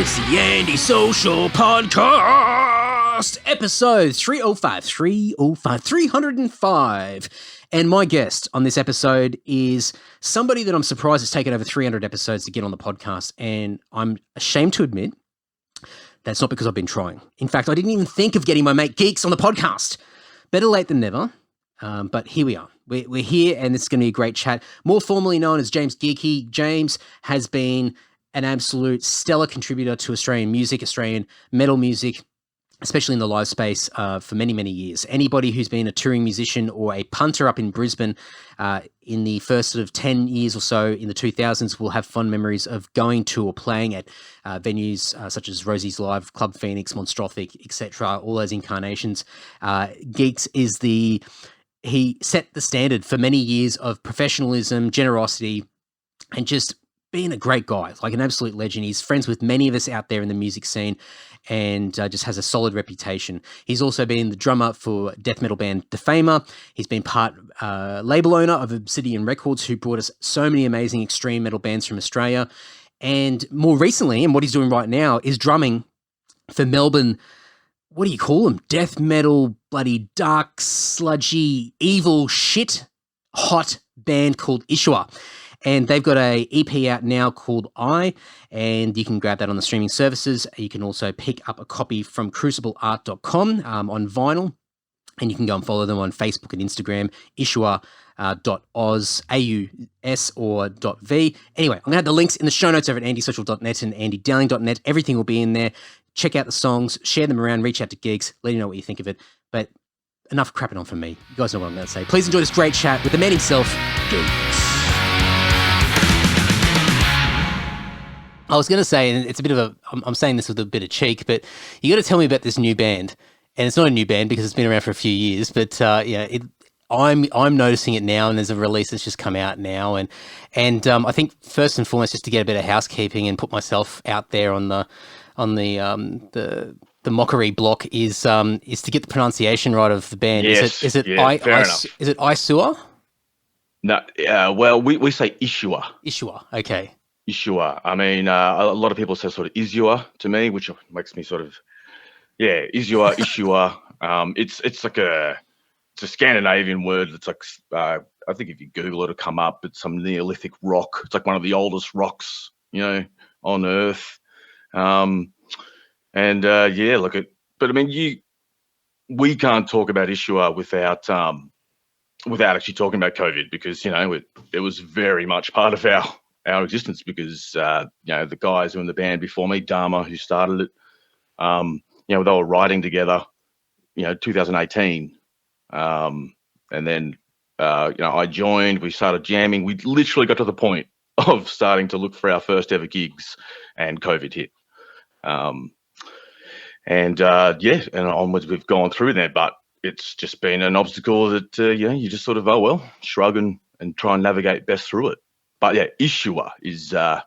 It's the Anti-Social Podcast, episode 305. And my guest on this episode is somebody that I'm surprised has taken over 300 episodes to get on the podcast. And I'm ashamed to admit that's not because I've been trying. In fact, I didn't even think of getting my mate Geeks on the podcast. Better late than never. But here we are. We're here, and this is going to be a great chat. More formally known as James Geekie. James has been an absolute stellar contributor to Australian music, Australian metal music, especially in the live space for many, many years. Anybody who's been a touring musician or a punter up in Brisbane in the first sort of 10 years or so in the 2000s will have fond memories of going to or playing at venues such as Rosie's Live, Club Phoenix, Monstrothic, etc., all those incarnations. Geeks is he set the standard for many years of professionalism, generosity, and just being a great guy, like an absolute legend. He's friends with many of us out there in the music scene and just has a solid reputation. He's also been the drummer for death metal band Defamer. He's been part label owner of Obsidian Records, who brought us so many amazing extreme metal bands from Australia. And more recently, and what he's doing right now, is drumming for Melbourne. What do you call them? Death metal, bloody dark, sludgy, evil shit, hot band called ISUA. And they've got a EP out now called I, and you can grab that on the streaming services. You can also pick up a copy from crucibleart.com on vinyl, and you can go and follow them on Facebook and Instagram, isua.oz, A-U-S, or .v. Anyway, I'm going to have the links in the show notes over at andysocial.net and andydowling.net. Everything will be in there. Check out the songs, share them around, reach out to Geeks, let you know what you think of it. But enough crapping on from me. You guys know what I'm going to say. Please enjoy this great chat with the man himself, Geeks. I was going to say, and it's a bit of I'm saying this with a bit of cheek, but you got to tell me about this new band. And it's not a new band because it's been around for a few years, but I'm noticing it now, and there's a release that's just come out now. And I think first and foremost, just to get a bit of housekeeping and put myself out there on the mockery block is to get the pronunciation right of the band. Yes, is it ISUA? No, well, we say ISUA. ISUA, okay. ISUA. I mean, a lot of people say sort of ISUA to me, which makes me sort of, ISUA, ISUA. It's like it's a Scandinavian word. It's like, I think if you Google it, it'll come up. It's some Neolithic rock. It's like one of the oldest rocks, on Earth. But I mean, we can't talk about ISUA without actually talking about COVID, because, it was very much part of our existence, because the guys who were in the band before me, Dharma, who started it, they were writing together 2018, and then I joined. We started jamming. We literally got to the point of starting to look for our first ever gigs, and COVID hit, and onwards we've gone through that. But it's just been an obstacle that you just sort of shrug and try and navigate best through it. But ISUA is how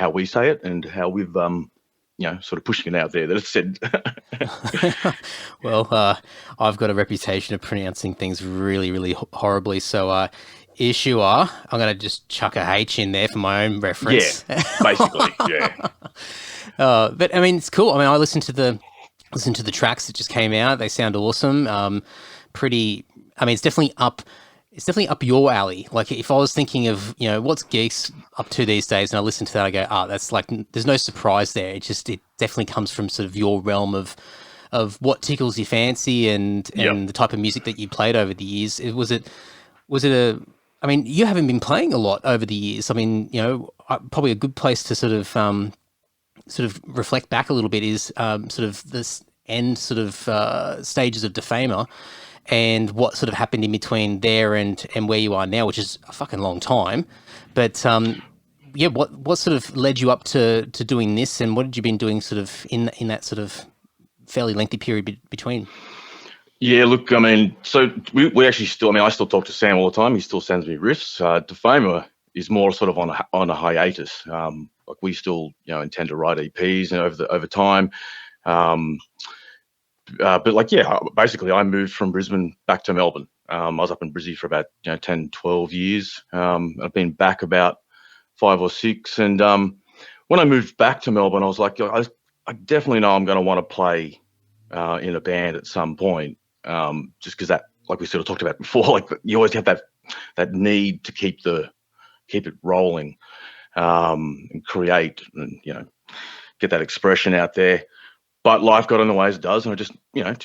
we say it, and how we've sort of pushing it out there that it's said. Well, I've got a reputation of pronouncing things really, really horribly. So ISUA, I'm going to just chuck a H in there for my own reference. Yeah, basically, yeah. But I mean, it's cool. I mean, I listened to the tracks that just came out. They sound awesome. It's definitely up. It's definitely up your alley. Like, if I was thinking of, what's Geeks up to these days, and I listen to that, I go, that's like, there's no surprise there. It definitely comes from sort of your realm of what tickles your fancy and the type of music that you played over the years. Was it I mean, you haven't been playing a lot over the years. I mean, probably a good place to sort of reflect back a little bit is sort of this end sort of stages of Defamer, and what sort of happened in between there and where you are now, which is a fucking long time. But what sort of led you up to doing this, and what had you been doing sort of in that sort of fairly lengthy period between? Yeah, look, I mean, so we actually still, I still talk to Sam all the time. He still sends me riffs. Defamer is more sort of on a hiatus. Like, we still, intend to write EPs and over time. Basically I moved from Brisbane back to Melbourne. I was up in Brisbane for about 10, 12 years. I've been back about 5 or 6, and when I moved back to Melbourne, I was like, I definitely know I'm going to want to play in a band at some point, just because that, like we sort of talked about before, like you always have that need to keep it rolling, and create, and get that expression out there. But life got in the way as it does, and I just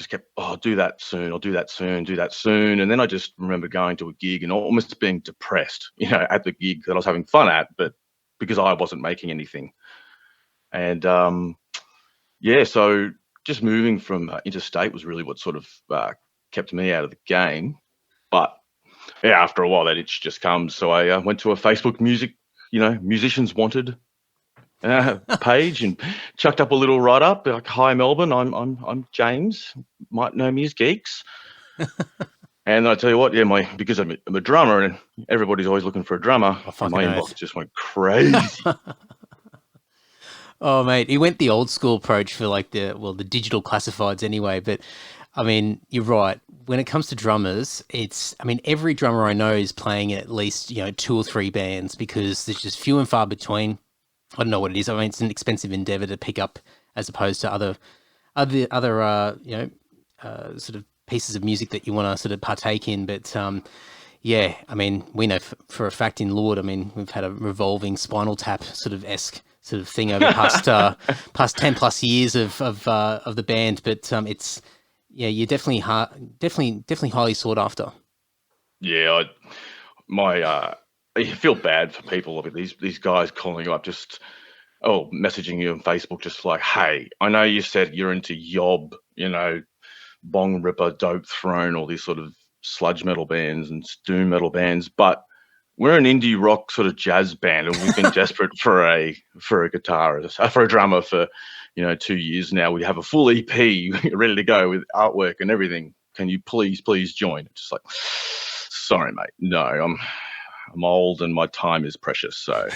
kept, I'll do that soon, and then I just remember going to a gig and almost being depressed, at the gig that I was having fun at, but because I wasn't making anything. And so just moving from interstate was really what sort of kept me out of the game. But yeah, after a while that itch just comes, so I went to a Facebook musicians wanted page and chucked up a little write up like, "Hi Melbourne, I'm James, might know me as Geeks." And I tell you what, because I'm a drummer and everybody's always looking for a drummer, my inbox just went crazy. Oh mate, he went the old school approach for like the digital classifieds anyway. But I mean, you're right. When it comes to drummers, every drummer I know is playing at least 2 or 3 bands, because there's just few and far between. I don't know what it is. I mean, it's an expensive endeavor to pick up as opposed to other sort of pieces of music that you want to sort of partake in. But yeah, I mean, we know for a fact in Lord, I mean, we've had a revolving Spinal Tap sort of esque sort of thing over the past 10 plus years of the band. But it's you're definitely highly sought after. Yeah, I feel bad for people. These guys calling you up, just messaging you on Facebook, just like, "Hey, I know you said you're into Yob, Bong Ripper, Dope Throne, all these sort of sludge metal bands and doom metal bands, but we're an indie rock sort of jazz band, and we've been desperate for a guitarist, for a drummer for 2 years now. We have a full EP ready to go with artwork and everything. Can you please join?" Just like, sorry, mate, no, I'm old and my time is precious, so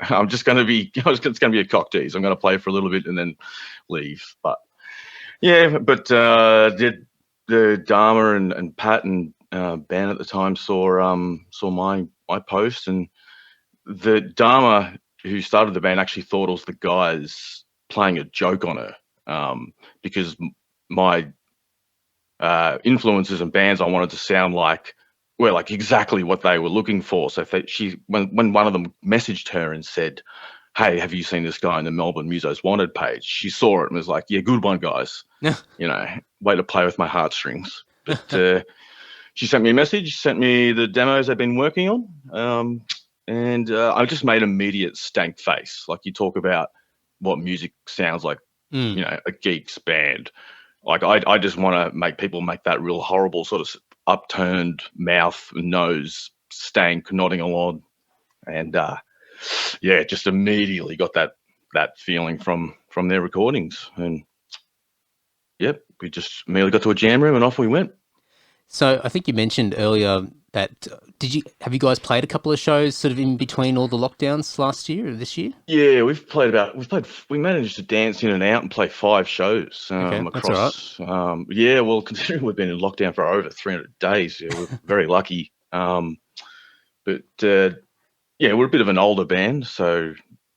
I'm just going to be. It's going to be a cock tease. I'm going to play for a little bit and then leave. But yeah, did the Dharma and Pat and band at the time saw my post, and the Dharma who started the band actually thought it was the guys playing a joke on her, because my influences and bands I wanted to sound like were like exactly what they were looking for. So when one of them messaged her and said, "Hey, have you seen this guy in the Melbourne Musos Wanted page?" She saw it and was like, "Yeah, good one, guys." Way to play with my heartstrings. But she sent me a message, sent me the demos they've been working on, and I just made immediate stank face. Like, you talk about what music sounds like, a Geeks band. Like, I just want to make people make that real horrible sort of upturned mouth and nose stank nodding along, and just immediately got that feeling from their recordings. And yep, we just immediately got to a jam room and off we went. So I think you mentioned earlier that have you guys played a couple of shows sort of in between all the lockdowns last year or this year? Yeah, we managed to dance in and out and play 5 shows across. That's all right. Well, considering we've been in lockdown for over 300 days, we're very lucky. But we're a bit of an older band, so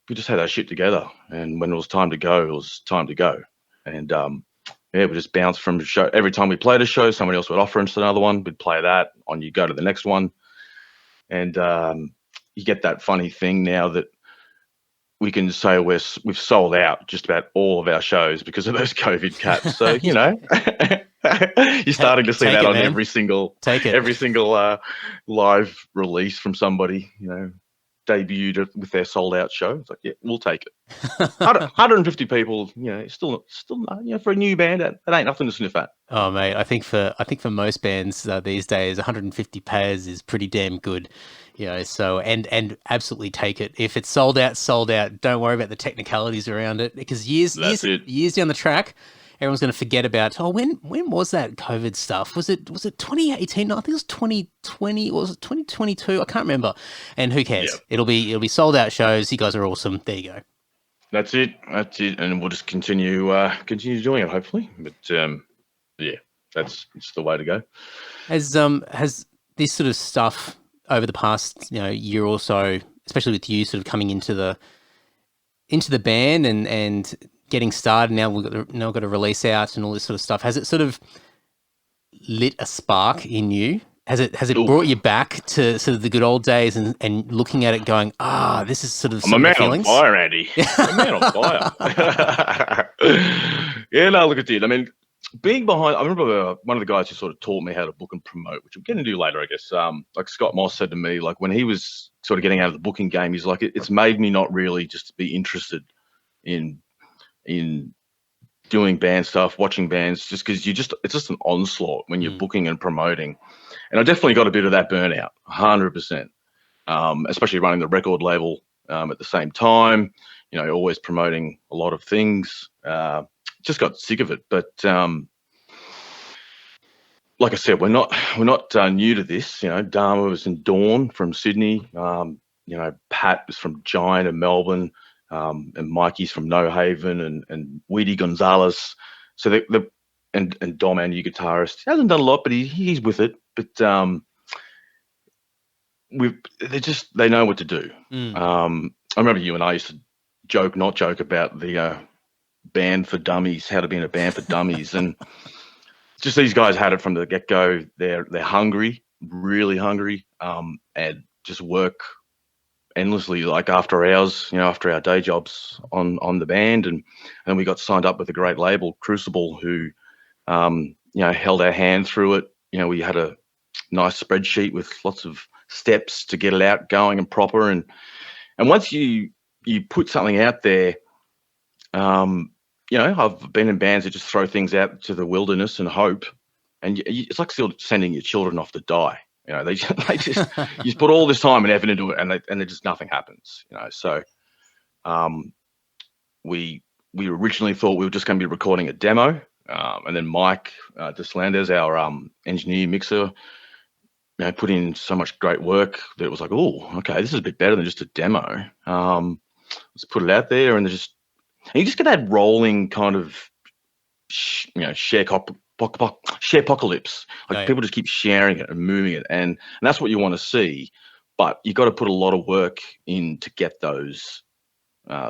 we just had our shit together. And when it was time to go, it was time to go. And we just bounced from show. Every time we played a show, somebody else would offer us another one. We'd play that, on you go to the next one. And you get that funny thing now that we can say we've sold out just about all of our shows because of those COVID caps. So, you're starting to see that on every single live release from somebody, debuted with their sold out show. It's like, yeah, we'll take it. 150 people, still, for a new band, that ain't nothing to sniff at. Oh mate, I think for most bands these days, 150 pairs is pretty damn good. So and absolutely take it. If it's sold out, sold out. Don't worry about the technicalities around it, because years down the track, everyone's going to forget about, when was that COVID stuff? Was it 2018? No, I think it was 2020, or was it 2022? I can't remember. And who cares? Yep. It'll be sold out shows. You guys are awesome. There you go. That's it. And we'll just continue doing it, hopefully. But that's the way to go. Has this sort of stuff over the past year or so, especially with you sort of coming into the into the band and getting started, now we've got a release out and all this sort of stuff, has it sort of lit a spark in you? Has it brought you back to sort of the good old days and looking at it going, this is sort of I'm a man feelings? on fire, Andy. I'm a man on fire. Yeah, no, look at it. I mean, being behind, I remember one of the guys who sort of taught me how to book and promote, which I'm going to do later, I guess. Like Scott Moss said to me, like when he was sort of getting out of the booking game, he's like, it's made me not really just be interested in doing band stuff, watching bands, just because it's just an onslaught when you're booking and promoting. And I definitely got a bit of that burnout, 100%, especially running the record label at the same time, always promoting a lot of things. Just got sick of it. But like I said, we're not new to this. Dharma was in Dawn from Sydney. Pat was from Giant in Melbourne. And Mikey's from No Haven, and Weedy Gonzalez. So and Dom, our new guitarist, he hasn't done a lot, but he's with it. But they know what to do. I remember you and I used to not joke about the band for dummies, how to be in a band for dummies, and just these guys had it from the get go. They're hungry, really hungry, and just work endlessly, like after hours, after our day jobs on the band, and we got signed up with a great label, Crucible, who held our hand through it. We had a nice spreadsheet with lots of steps to get it out going and proper, and once you put something out there, I've been in bands that just throw things out to the wilderness and hope, and it's like still sending your children off to die. They just you just put all this time and effort into it, and just nothing happens. So we originally thought we were just going to be recording a demo, and then Mike Deslanders, our engineer mixer, put in so much great work that it was like, oh, okay, this is a bit better than just a demo. Let's put it out there, and you just get that rolling kind of sharepocalypse. Like people just keep sharing it and moving it, and that's what you want to see. But you got to put a lot of work in to get those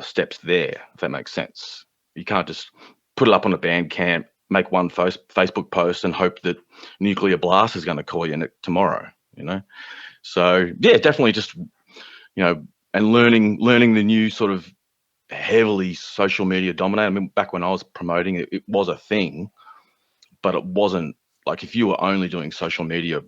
steps there, if that makes sense. You can't just put it up on a Bandcamp, make one Facebook post, and hope that Nuclear Blast is going to call you tomorrow. So yeah, definitely just and learning the new sort of heavily social media dominated. I mean, back when I was promoting it, it was a thing, but it wasn't like if you were only doing social media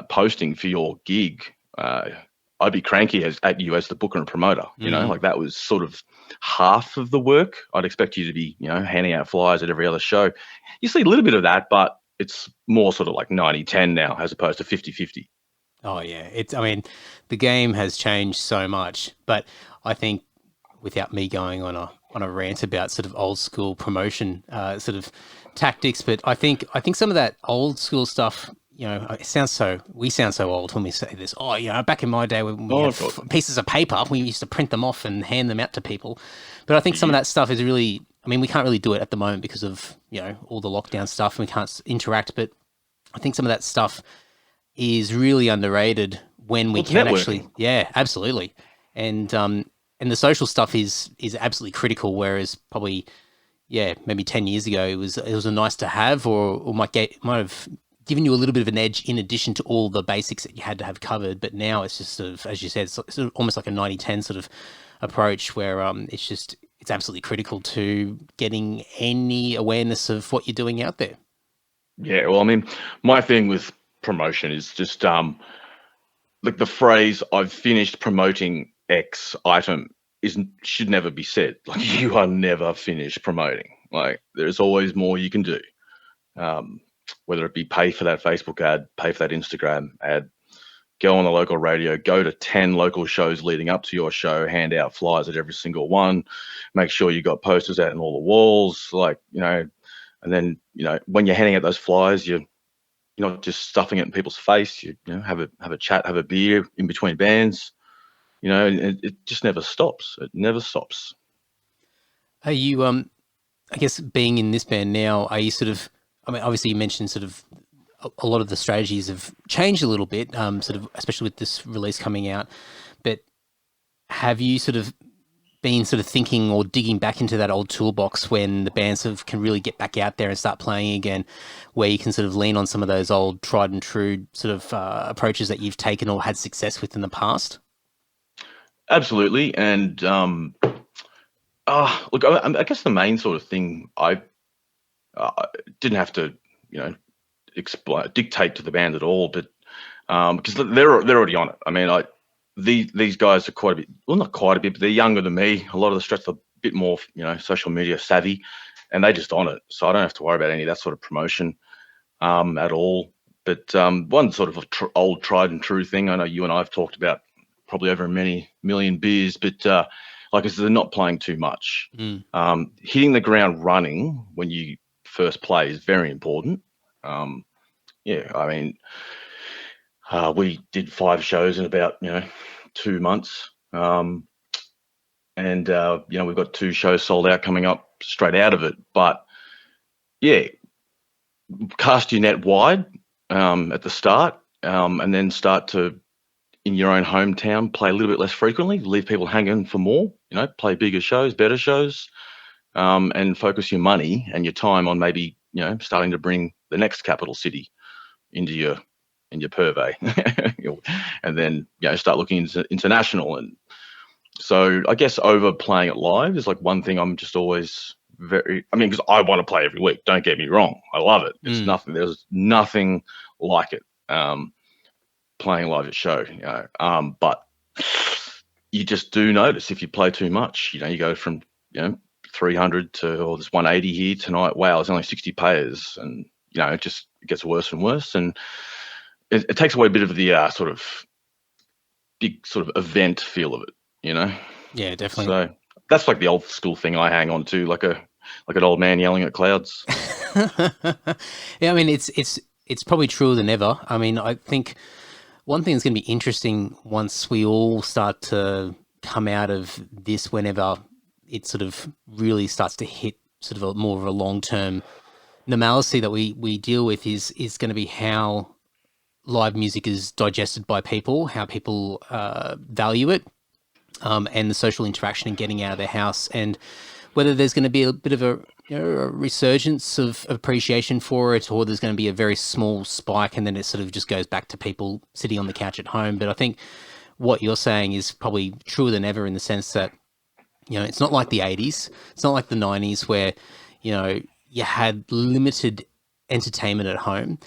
posting for your gig, I'd be cranky at you as the booker and promoter. Like that was sort of half of the work. I'd expect you to be, handing out flyers at every other show. You see a little bit of that, but it's more sort of like 90-10 now as opposed to 50-50. Oh yeah. The game has changed so much, but I think without me going on a rant about sort of old school promotion sort of tactics, but I think some of that old school stuff, we sound so old when we say this. Oh, back in my day when we had pieces of paper, we used to print them off and hand them out to people. But I think some of that stuff is really, we can't really do it at the moment because of, all the lockdown stuff, and we can't interact. But I think some of that stuff is really underrated when we can actually, yeah, absolutely. And the social stuff is absolutely critical. Whereas probably, maybe 10 years ago, it was a nice to have, or might have given you a little bit of an edge in addition to all the basics that you had to have covered. But now it's just sort of, as you said, it's sort of almost like a 90-10 sort of approach where it's absolutely critical to getting any awareness of what you're doing out there. Yeah, well, my thing with promotion is just like the phrase "I've finished promoting X item" should never be said. Like, you are never finished promoting. Like, there's always more you can do. Whether it be pay for that Facebook ad, pay for that Instagram ad, go on the local radio, go to 10 local shows leading up to your show, hand out flyers at every single one, make sure you got posters out in all the walls, and then, when you're handing out those flyers, you're not just stuffing it in people's face, you have a chat, have a beer in between bands, and it just never stops. It never stops. Are you, I guess being in this band now, are you sort of, obviously you mentioned sort of a lot of the strategies have changed a little bit, sort of, especially with this release coming out, but have you sort of been sort of thinking or digging back into that old toolbox when the bands can really get back out there and start playing again, where you can sort of lean on some of those old tried and true sort of approaches that you've taken or had success with in the past? Absolutely. And look, I guess the main sort of thing I didn't have to, dictate to the band at all, but because they're already on it. I mean, these guys are quite a bit, well, not quite a bit, but they're younger than me. A lot of the stretch are a bit more, social media savvy, and they're just on it. So I don't have to worry about any of that sort of promotion at all. But one sort of old tried and true thing I know you and I have talked about probably over many million beers, but like I said, they're not playing too much. Hitting the ground running when you first play is very important. I mean, we did 5 shows in about 2 months, and we've got 2 shows sold out coming up straight out of it. But yeah, cast your net wide at the start, and then start to, in your own hometown, play a little bit less frequently, leave people hanging for more. Play bigger shows, better shows, and focus your money and your time on maybe starting to bring the next capital city into your purvey, and then start looking into international. And so I guess overplaying it live is like one thing I'm just always because I want to play every week, don't get me wrong, I love it. It's nothing, there's nothing like it, playing live at show, but you just do notice if you play too much, you go from 300 to this 180 here tonight, wow, there's only 60 payers, and it gets worse and worse, and it takes away a bit of the sort of big sort of event feel of it, Yeah, definitely. So that's like the old school thing I hang on to, like an old man yelling at clouds. Yeah, I mean, it's probably truer than ever. I mean, I think one thing that's going to be interesting once we all start to come out of this, whenever it sort of really starts to hit sort of more of a long-term normalcy that we deal with, is going to be how live music is digested by people, how people value it, and the social interaction and getting out of their house, and whether there's going to be a bit of a resurgence of appreciation for it, or there's going to be a very small spike and then it sort of just goes back to people sitting on the couch at home. But I think what you're saying is probably truer than ever, in the sense that it's not like the 80s, it's not like the 90s where you had limited entertainment at home.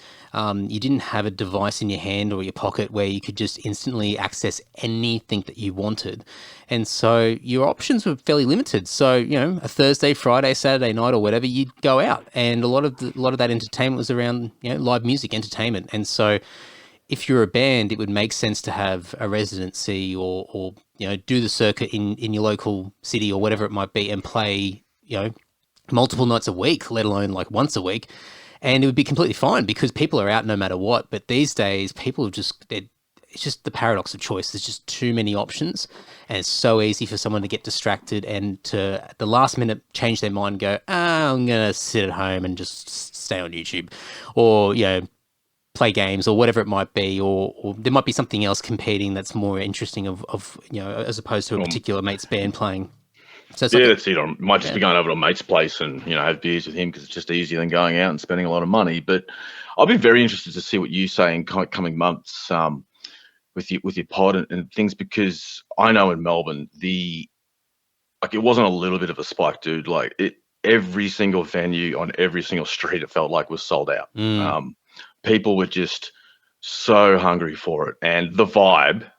You didn't have a device in your hand or your pocket where you could just instantly access anything that you wanted. And so your options were fairly limited. So, a Thursday, Friday, Saturday night or whatever, you'd go out. And a lot of that entertainment was around, live music entertainment. And so if you're a band, it would make sense to have a residency or do the circuit in your local city or whatever it might be, and play, multiple nights a week, let alone like once a week. And it would be completely fine because people are out no matter what. But these days, people it's just the paradox of choice. There's just too many options, and it's so easy for someone to get distracted and to, at the last minute, change their mind and go, I'm going to sit at home and just stay on YouTube, or, play games or whatever it might be, or there might be something else competing that's more interesting of as opposed to a particular mate's band playing. So that's it. I might just be going over to a mate's place and have beers with him because it's just easier than going out and spending a lot of money. But I'll be very interested to see what you say in coming months with your pod and things, because I know in Melbourne it wasn't a little bit of a spike, dude. Like every single venue on every single street, it felt like, was sold out. People were just so hungry for it, and the vibe,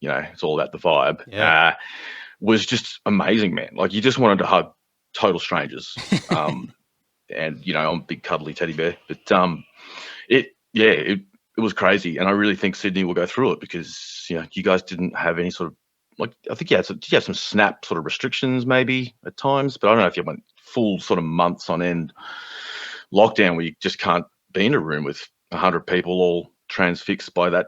it's all about the vibe. Yeah. Was just amazing, man. Like, you just wanted to hug total strangers. And I'm a big cuddly teddy bear, but it was crazy. And I really think Sydney will go through it because, you guys didn't have any sort of, like, I think you had some snap sort of restrictions maybe at times, but I don't know if you went full sort of months on end lockdown where you just can't be in a room with 100 people all transfixed by that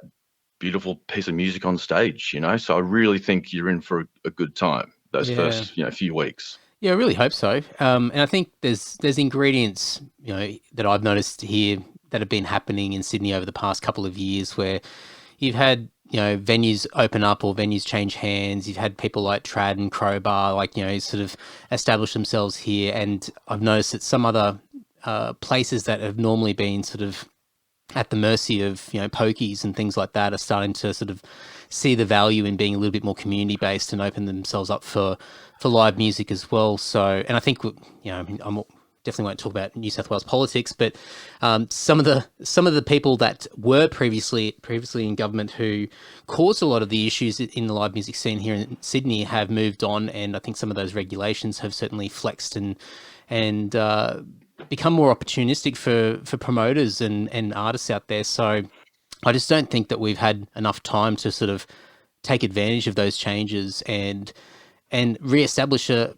beautiful piece of music on stage, so I really think you're in for a good time those first few weeks. Yeah, I really hope so. And I think there's ingredients that I've noticed here that have been happening in Sydney over the past couple of years where you've had, venues open up or venues change hands. You've had people like Trad and Crowbar, sort of establish themselves here. And I've noticed that some other places that have normally been sort of at the mercy of, pokies and things like that are starting to sort of see the value in being a little bit more community based and open themselves up for live music as well. So, and I think, I'm definitely won't talk about New South Wales politics, but some of the people that were previously in government who caused a lot of the issues in the live music scene here in Sydney have moved on, and I think some of those regulations have certainly flexed and become more opportunistic for promoters and artists out there. So I just don't think that we've had enough time to sort of take advantage of those changes and reestablish a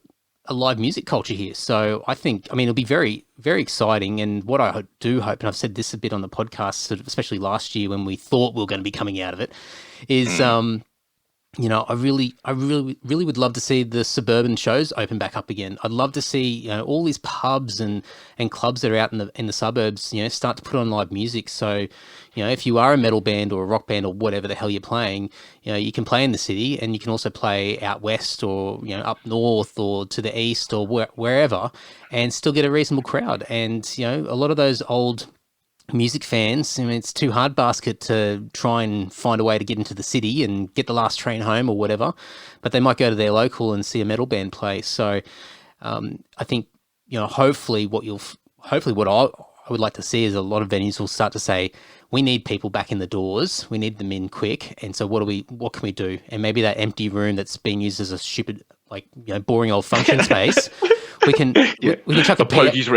live music culture here. So I think, it'll be very, very exciting. And what I do hope, and I've said this a bit on the podcast, sort of, especially last year when we thought we were going to be coming out of it, is, I really would love to see the suburban shows open back up again. I'd love to see, all these pubs and clubs that are out in the suburbs, start to put on live music. So, if you are a metal band or a rock band or whatever the hell you're playing, you can play in the city, and you can also play out west or, up north or to the east or wherever, and still get a reasonable crowd. And, a lot of those old music fans, it's too hard basket to try and find a way to get into the city and get the last train home or whatever, but they might go to their local and see a metal band play. So I think, hopefully what I would like to see is a lot of venues will start to say, we need people back in the doors, we need them in quick, and so what can we do? And maybe that empty room that's being used as a stupid, boring old function space, we can chuck a Pokies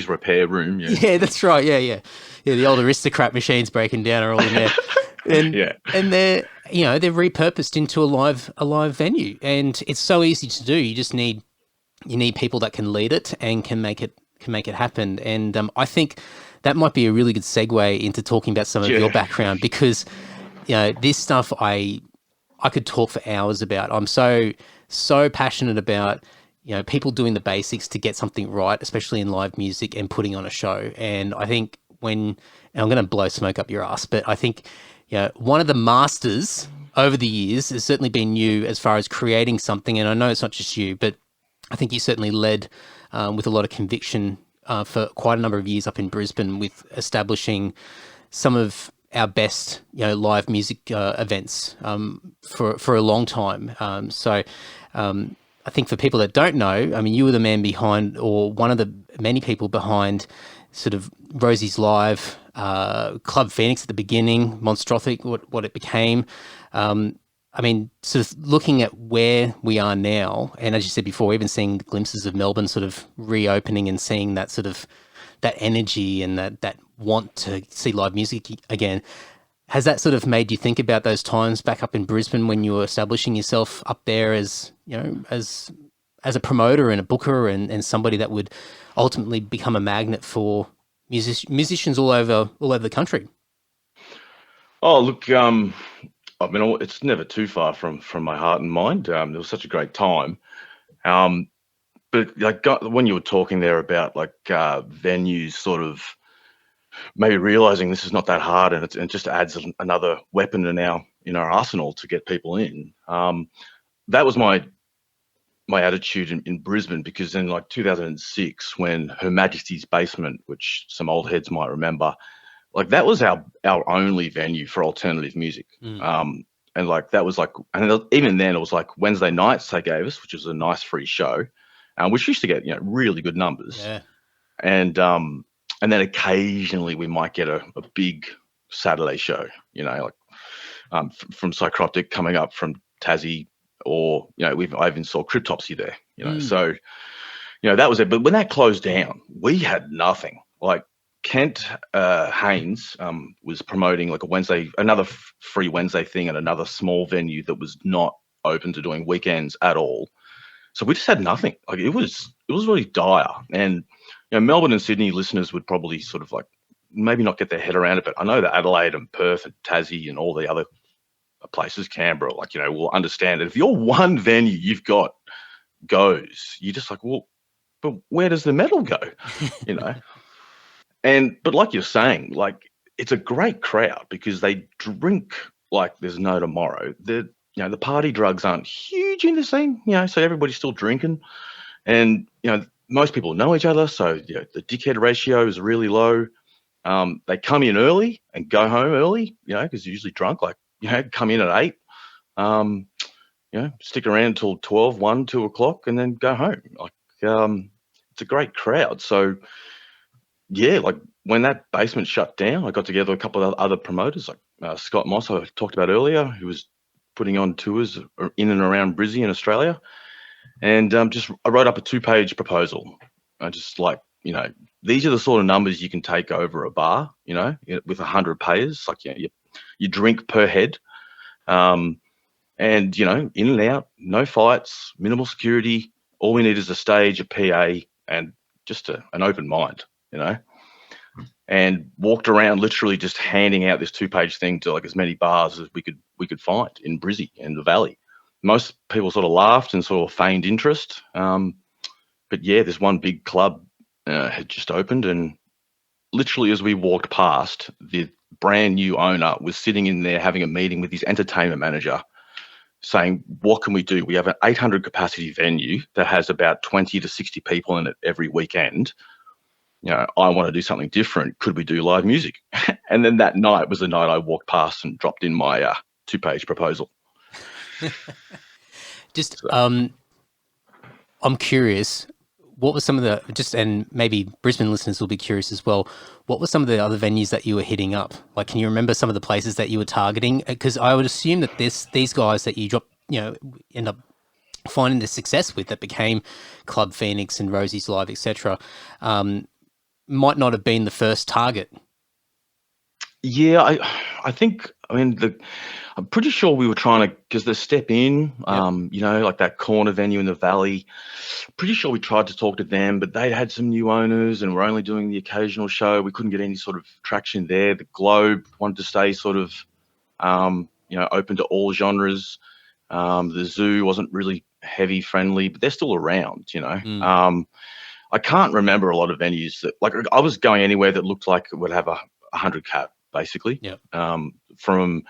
repair room. Yeah, that's right. Yeah. The old aristocrat machines breaking down are all in there, and they're repurposed into a live venue, and it's so easy to do. You just need people that can lead it and can make it happen. And I think that might be a really good segue into talking about some of your background, because this stuff I could talk for hours about. I'm so passionate about people doing the basics to get something right, especially in live music and putting on a show. And I think and I'm going to blow smoke up your ass, but I think one of the masters over the years has certainly been you as far as creating something. And I know it's not just you, but I think you certainly led with a lot of conviction for quite a number of years up in Brisbane with establishing some of our best, live music events for a long time. So I think for people that don't know, you were the man behind, or one of the many people behind, sort of Rosie's Live, Club Phoenix at the beginning, Monstrothic, what it became. Sort of looking at where we are now, and as you said before, even seeing glimpses of Melbourne sort of reopening and seeing that sort of that energy and that want to see live music again. Has that sort of made you think about those times back up in Brisbane when you were establishing yourself up there as, as a promoter and a booker and somebody that would ultimately become a magnet for musicians all over the country? Oh, look, it's never too far from my heart and mind. It was such a great time. But when you were talking there about venues sort of maybe realizing this is not that hard, and it just adds another weapon in our arsenal to get people in. That was my attitude in Brisbane, because in 2006, when Her Majesty's Basement, which some old heads might remember, that was our only venue for alternative music. And that was and even then it was Wednesday nights they gave us, which was a nice free show, which used to get really good numbers. Yeah. And then occasionally we might get a big Saturday show, from Psychroptic coming up from Tassie, or I even saw Cryptopsy there, So that was it. But when that closed down, we had nothing. Kent Haynes was promoting a Wednesday, another free Wednesday thing at another small venue that was not open to doing weekends at all. So we just had nothing. It was really dire. And Melbourne and Sydney listeners would probably sort of maybe not get their head around it, but I know that Adelaide and Perth and Tassie and all the other places, Canberra, will understand that if your one venue you've got goes, you're just well, but where does the metal go? But like you're saying, it's a great crowd because they drink like there's no tomorrow. The party drugs aren't huge in the scene, so everybody's still drinking, and most people know each other, so the dickhead ratio is really low. They come in early and go home early, because they're usually drunk. Like, come in at 8, stick around until 12, 1, 2 o'clock, and then go home. Like, it's a great crowd. So, yeah, like when that basement shut down, I got together a couple of other promoters, like Scott Moss, I talked about earlier, who was putting on tours in and around Brisbane in Australia. And I wrote up a 2-page proposal. I just like, these are the sort of numbers you can take over a bar, with 100 payers. Like, you drink per head. And, in and out, no fights, minimal security. All we need is a stage, a PA, and just an open mind, and walked around literally just handing out this 2-page thing to like as many bars as we could find in Brizzy and the Valley. Most people sort of laughed and sort of feigned interest. But yeah, this one big club had just opened, and literally as we walked past, the brand new owner was sitting in there having a meeting with his entertainment manager saying, what can we do? We have an 800 capacity venue that has about 20 to 60 people in it every weekend. I want to do something different. Could we do live music? And then that night was the night I walked past and dropped in my 2-page proposal. Just, I'm curious, what were some of the, and maybe Brisbane listeners will be curious as well, what were some of the other venues that you were hitting up? Like, can you remember some of the places that you were targeting? Because I would assume that these guys that you drop, end up finding the success with that became Club Phoenix and Rosie's Live, etc., might not have been the first target. Yeah, I think, I'm pretty sure we were trying to, because the Step In, like that corner venue in the Valley, pretty sure we tried to talk to them, but they had some new owners and were only doing the occasional show. We couldn't get any sort of traction there. The Globe wanted to stay sort of, open to all genres. The Zoo wasn't really heavy friendly, but they're still around, I can't remember a lot of venues that, like, I was going anywhere that looked like it would have a 100 cap, basically. From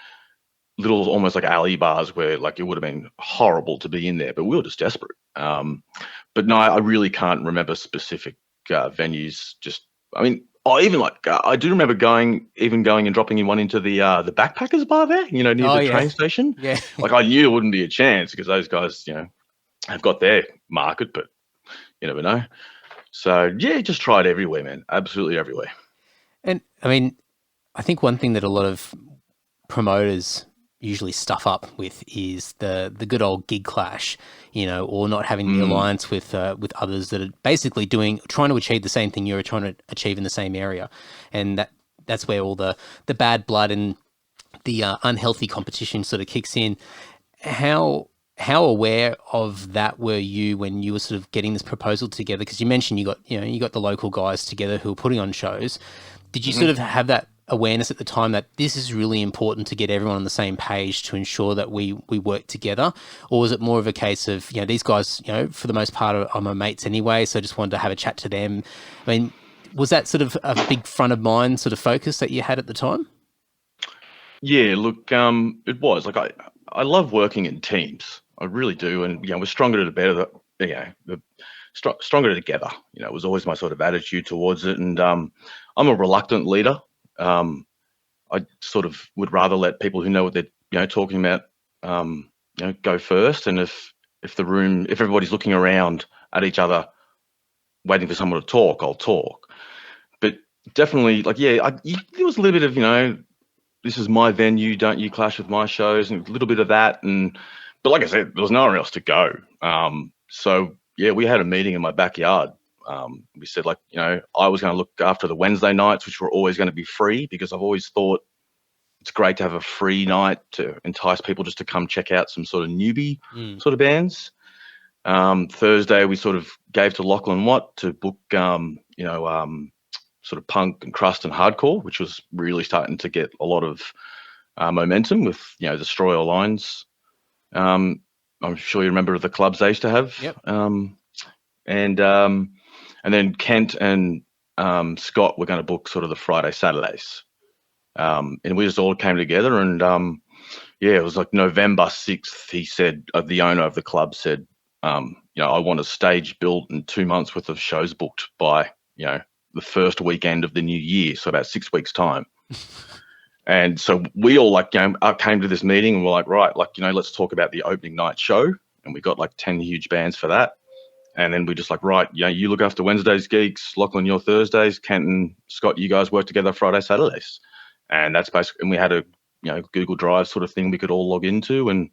little almost like alley bars where like it would have been horrible to be in there, but we were just desperate. But no, I really can't remember specific venues. I do remember going and dropping in one into the Backpackers bar there, near the train station. Yeah. Like, I knew it wouldn't be a chance because those guys, have got their market, but you never know. So yeah, just tried everywhere, man. Absolutely everywhere. And I think one thing that a lot of promoters usually stuff up with is the good old gig clash, or not having the alliance with others that are basically trying to achieve the same thing you're trying to achieve in the same area, and that's where all the bad blood and the unhealthy competition sort of kicks in. How aware of that were you when you were sort of getting this proposal together? Because you mentioned you got the local guys together who were putting on shows. Did you sort of have that awareness at the time that this is really important to get everyone on the same page to ensure that we work together? Or was it more of a case of, these guys, for the most part are my mates anyway, so I just wanted to have a chat to them? Was that sort of a big front of mind sort of focus that you had at the time? Yeah, look, it was. Like, I love working in teams. I really do. And, we're stronger stronger together. It was always my sort of attitude towards it. And I'm a reluctant leader. I sort of would rather let people who know what they're talking about, go first. And if everybody's looking around at each other, waiting for someone to talk, I'll talk. But definitely, like, there was a little bit of, this is my venue, don't you clash with my shows, and a little bit of that. But like I said, there was nowhere else to go. So yeah, we had a meeting in my backyard. We said, like, I was going to look after the Wednesday nights, which were always going to be free, because I've always thought it's great to have a free night to entice people just to come check out some sort of newbie sort of bands. Thursday, we sort of gave to Lachlan Watt to book, sort of punk and crust and hardcore, which was really starting to get a lot of momentum with, the Destroyer Lines. I'm sure you remember the clubs they used to have. Yep. And then Kent and Scott were going to book sort of the Friday, Saturdays. And we just all came together, and it was like November 6th. He said, the owner of the club said, I want a stage built and 2 months worth of shows booked by, the first weekend of the new year. So about 6 weeks time. And so we all came to this meeting and we're like, right, let's talk about the opening night show. And we got 10 huge bands for that. And then we just right, you look after Wednesdays, Geeks, Lachlan, your Thursdays, Kenton, Scott, you guys work together Friday, Saturdays. And that's basically, and we had a, Google Drive sort of thing we could all log into, and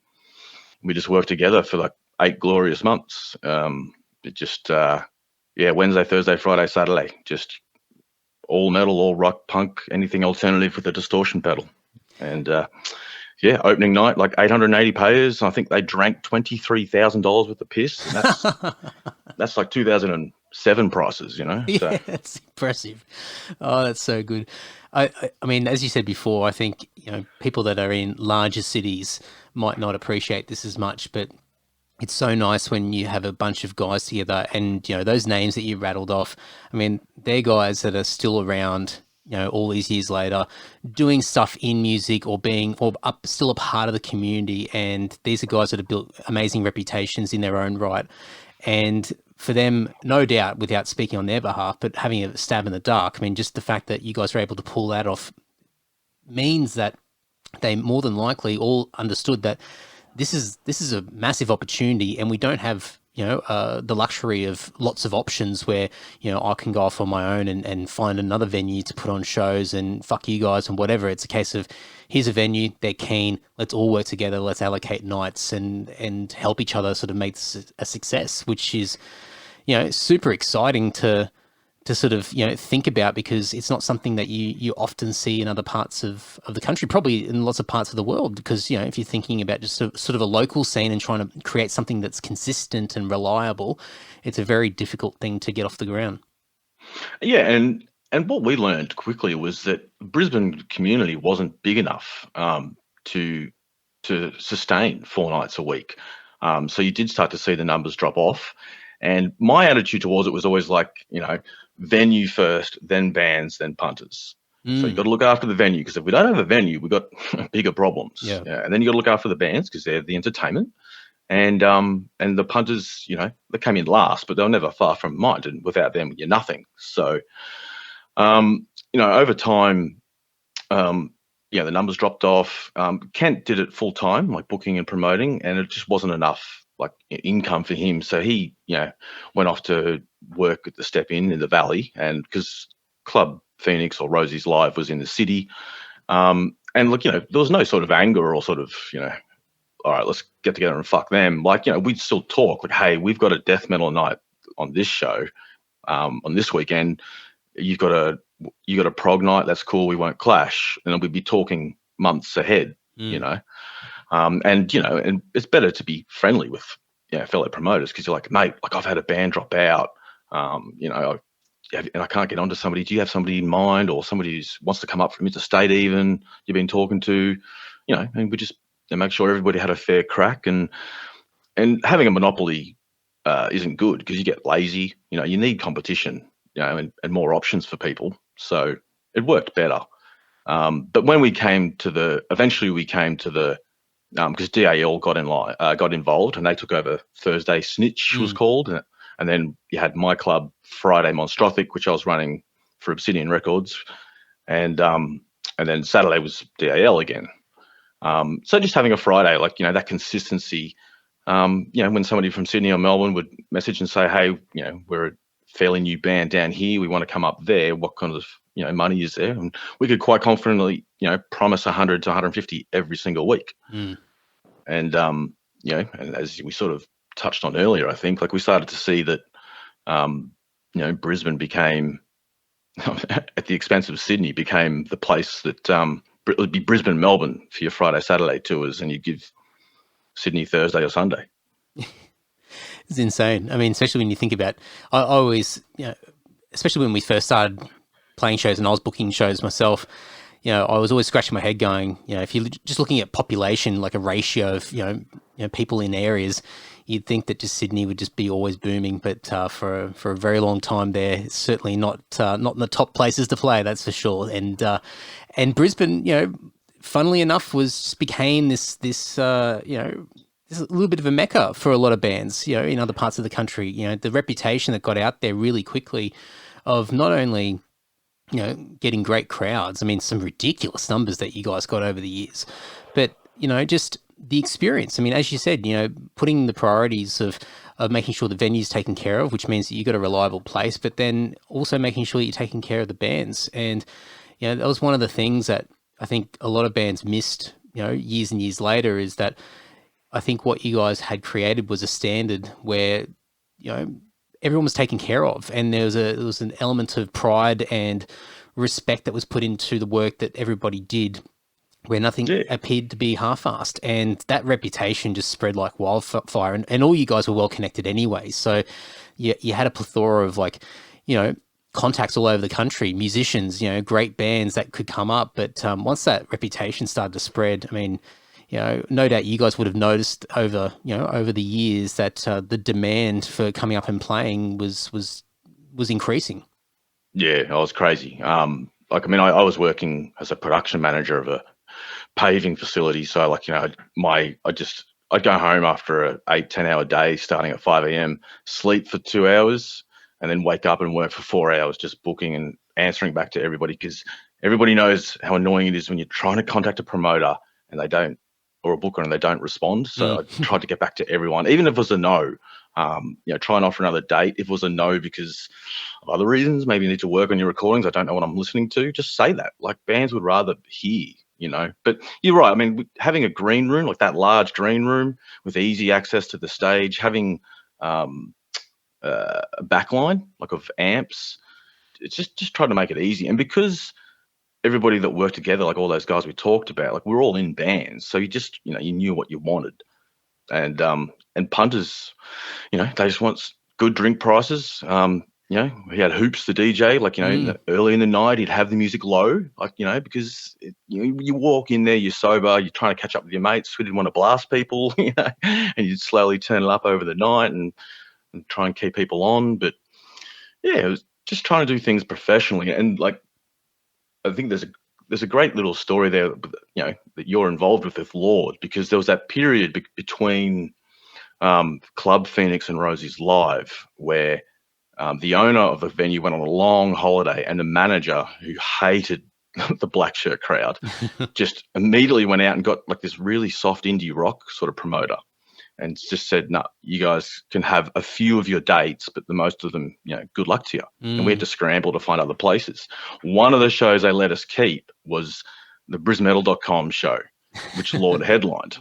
we just worked together for 8 glorious months. It just, Wednesday, Thursday, Friday, Saturday, just all metal, all rock, punk, anything alternative with a distortion pedal. And opening night, 880 payers. I think they drank $23,000 worth of piss. And that's 2007 prices, Yeah, So. that's impressive. Oh, that's so good. I mean, as you said before, I think people that are in larger cities might not appreciate this as much, but it's so nice when you have a bunch of guys together, and those names that you rattled off. I mean, they're guys that are still around, all these years later, doing stuff in music or still a part of the community. And these are guys that have built amazing reputations in their own right. And for them, no doubt, without speaking on their behalf, but having a stab in the dark, I mean, just the fact that you guys were able to pull that off means that they more than likely all understood that this is a massive opportunity, and we don't have the luxury of lots of options where I can go off on my own and find another venue to put on shows and fuck you guys and whatever. It's a case of, here's a venue, they're keen, let's all work together, let's allocate nights and help each other sort of make this a success, which is super exciting to sort of think about, because it's not something that you often see in other parts of the country, probably in lots of parts of the world. Because if you're thinking about just sort of a local scene and trying to create something that's consistent and reliable, it's a very difficult thing to get off the ground. Yeah, and what we learned quickly was that Brisbane community wasn't big enough to sustain 4 nights a week. So you did start to see the numbers drop off. And my attitude towards it was always venue first, then bands, then punters. So you've got to look after the venue, because if we don't have a venue, we've got bigger problems. Yeah. And then you got to look after the bands, because they're the entertainment. And the punters, they came in last, but they were never far from mind. And without them, you're nothing. So, over time, the numbers dropped off. Kent did it full time, booking and promoting, and it just wasn't enough income for him. So he, went off to work at the Step in the Valley, and because Club Phoenix or Rosie's Live was in the city. And look, there was no sort of anger or sort of, all right, let's get together and fuck them. We'd still talk, hey, we've got a death metal night on this show, on this weekend. You got a prog night, that's cool, we won't clash. And then we'd be talking months ahead, and it's better to be friendly with fellow promoters, because you're mate, I've had a band drop out, and I can't get onto somebody. Do you have somebody in mind, or somebody who wants to come up from interstate even you've been talking to, and we just make sure everybody had a fair crack. And having a monopoly isn't good, because you get lazy. You need competition, and more options for people. So it worked better. But when eventually we came to the because DAL got involved, and they took over Thursday Snitch was called, and then you had my club Friday Monstrothic, which I was running for Obsidian Records, and then Saturday was DAL again. So just having a Friday, that consistency. When somebody from Sydney or Melbourne would message and say, hey, we're a fairly new band down here, we want to come up there, what kind of money is there? And we could quite confidently promise 100 to 150 every single week. And and as we sort of touched on earlier, I think we started to see that Brisbane became at the expense of Sydney, became the place that it would be Brisbane, Melbourne for your Friday, Saturday tours, and you give Sydney Thursday or Sunday. It's insane. I mean, especially when you think about, I always, especially when we first started playing shows and I was booking shows myself, I was always scratching my head going, if you're just looking at population, like a ratio of, people in areas, you'd think that just Sydney would just be always booming. But for a very long time there, it's certainly not in the top places to play, that's for sure. And Brisbane, funnily enough, became this this a little bit of a mecca for a lot of bands, in other parts of the country. The reputation that got out there really quickly of not only getting great crowds. I mean, some ridiculous numbers that you guys got over the years, but just the experience. I mean, as you said, putting the priorities of making sure the venue's taken care of, which means that you got a reliable place, but then also making sure you're taking care of the bands. And that was one of the things that I think a lot of bands missed, years and years later, is that I think what you guys had created was a standard where, everyone was taken care of, and there was an element of pride and respect that was put into the work that everybody did, where nothing appeared to be half-assed, and that reputation just spread like wildfire. And all you guys were well connected anyway, so you had a plethora of contacts all over the country, musicians, great bands that could come up. But once that reputation started to spread, I mean, no doubt you guys would have noticed over the years that the demand for coming up and playing was increasing. Yeah, it was crazy. I was working as a production manager of a paving facility. So I'd go home after a 8-10 hour day starting at 5 a.m, sleep for 2 hours, and then wake up and work for 4 hours, just booking and answering back to everybody, because everybody knows how annoying it is when you're trying to contact a promoter and they don't, or a booker, and they don't respond. So I tried to get back to everyone, even if it was a no. Try and offer another date. If it was a no because of other reasons, maybe you need to work on your recordings, I don't know what I'm listening to, just say that. Like, bands would rather hear, But you're right. I mean, having a green room, like that large green room with easy access to the stage, having a backline like of amps, it's just trying to make it easy. And because everybody that worked together, like all those guys we talked about, like we're all in bands, so you just you knew what you wanted. And punters, they just want good drink prices. He had Hoops, the DJ, early in the night he'd have the music low, because you walk in there, you're sober, you're trying to catch up with your mates who didn't want to blast people, and you'd slowly turn it up over the night and try and keep people on. But yeah, it was just trying to do things professionally. And I think there's a great little story there, that you're involved with Lord, because there was that period between Club Phoenix and Rosie's Live where the owner of the venue went on a long holiday, and the manager, who hated the black shirt crowd, just immediately went out and got like this really soft indie rock sort of promoter, and just said, "No, you guys can have a few of your dates, but the most of them, good luck to you." And we had to scramble to find other places. One of the shows they let us keep was the BrisMetal.com show, which Lord headlined.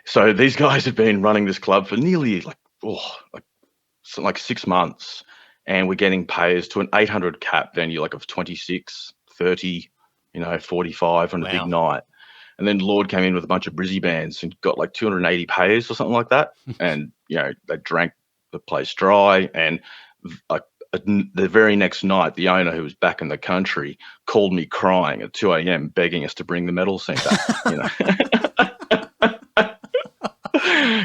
So these guys had been running this club for nearly like 6 months, and we're getting payers to an 800 cap venue, like of 26, 30, 45 on a big night. And then Lord came in with a bunch of Brizzy bands and got like 280 payers or something like that. And, they drank the place dry. And the very next night, the owner, who was back in the country, called me crying at 2 a.m, begging us to bring the metal scene back,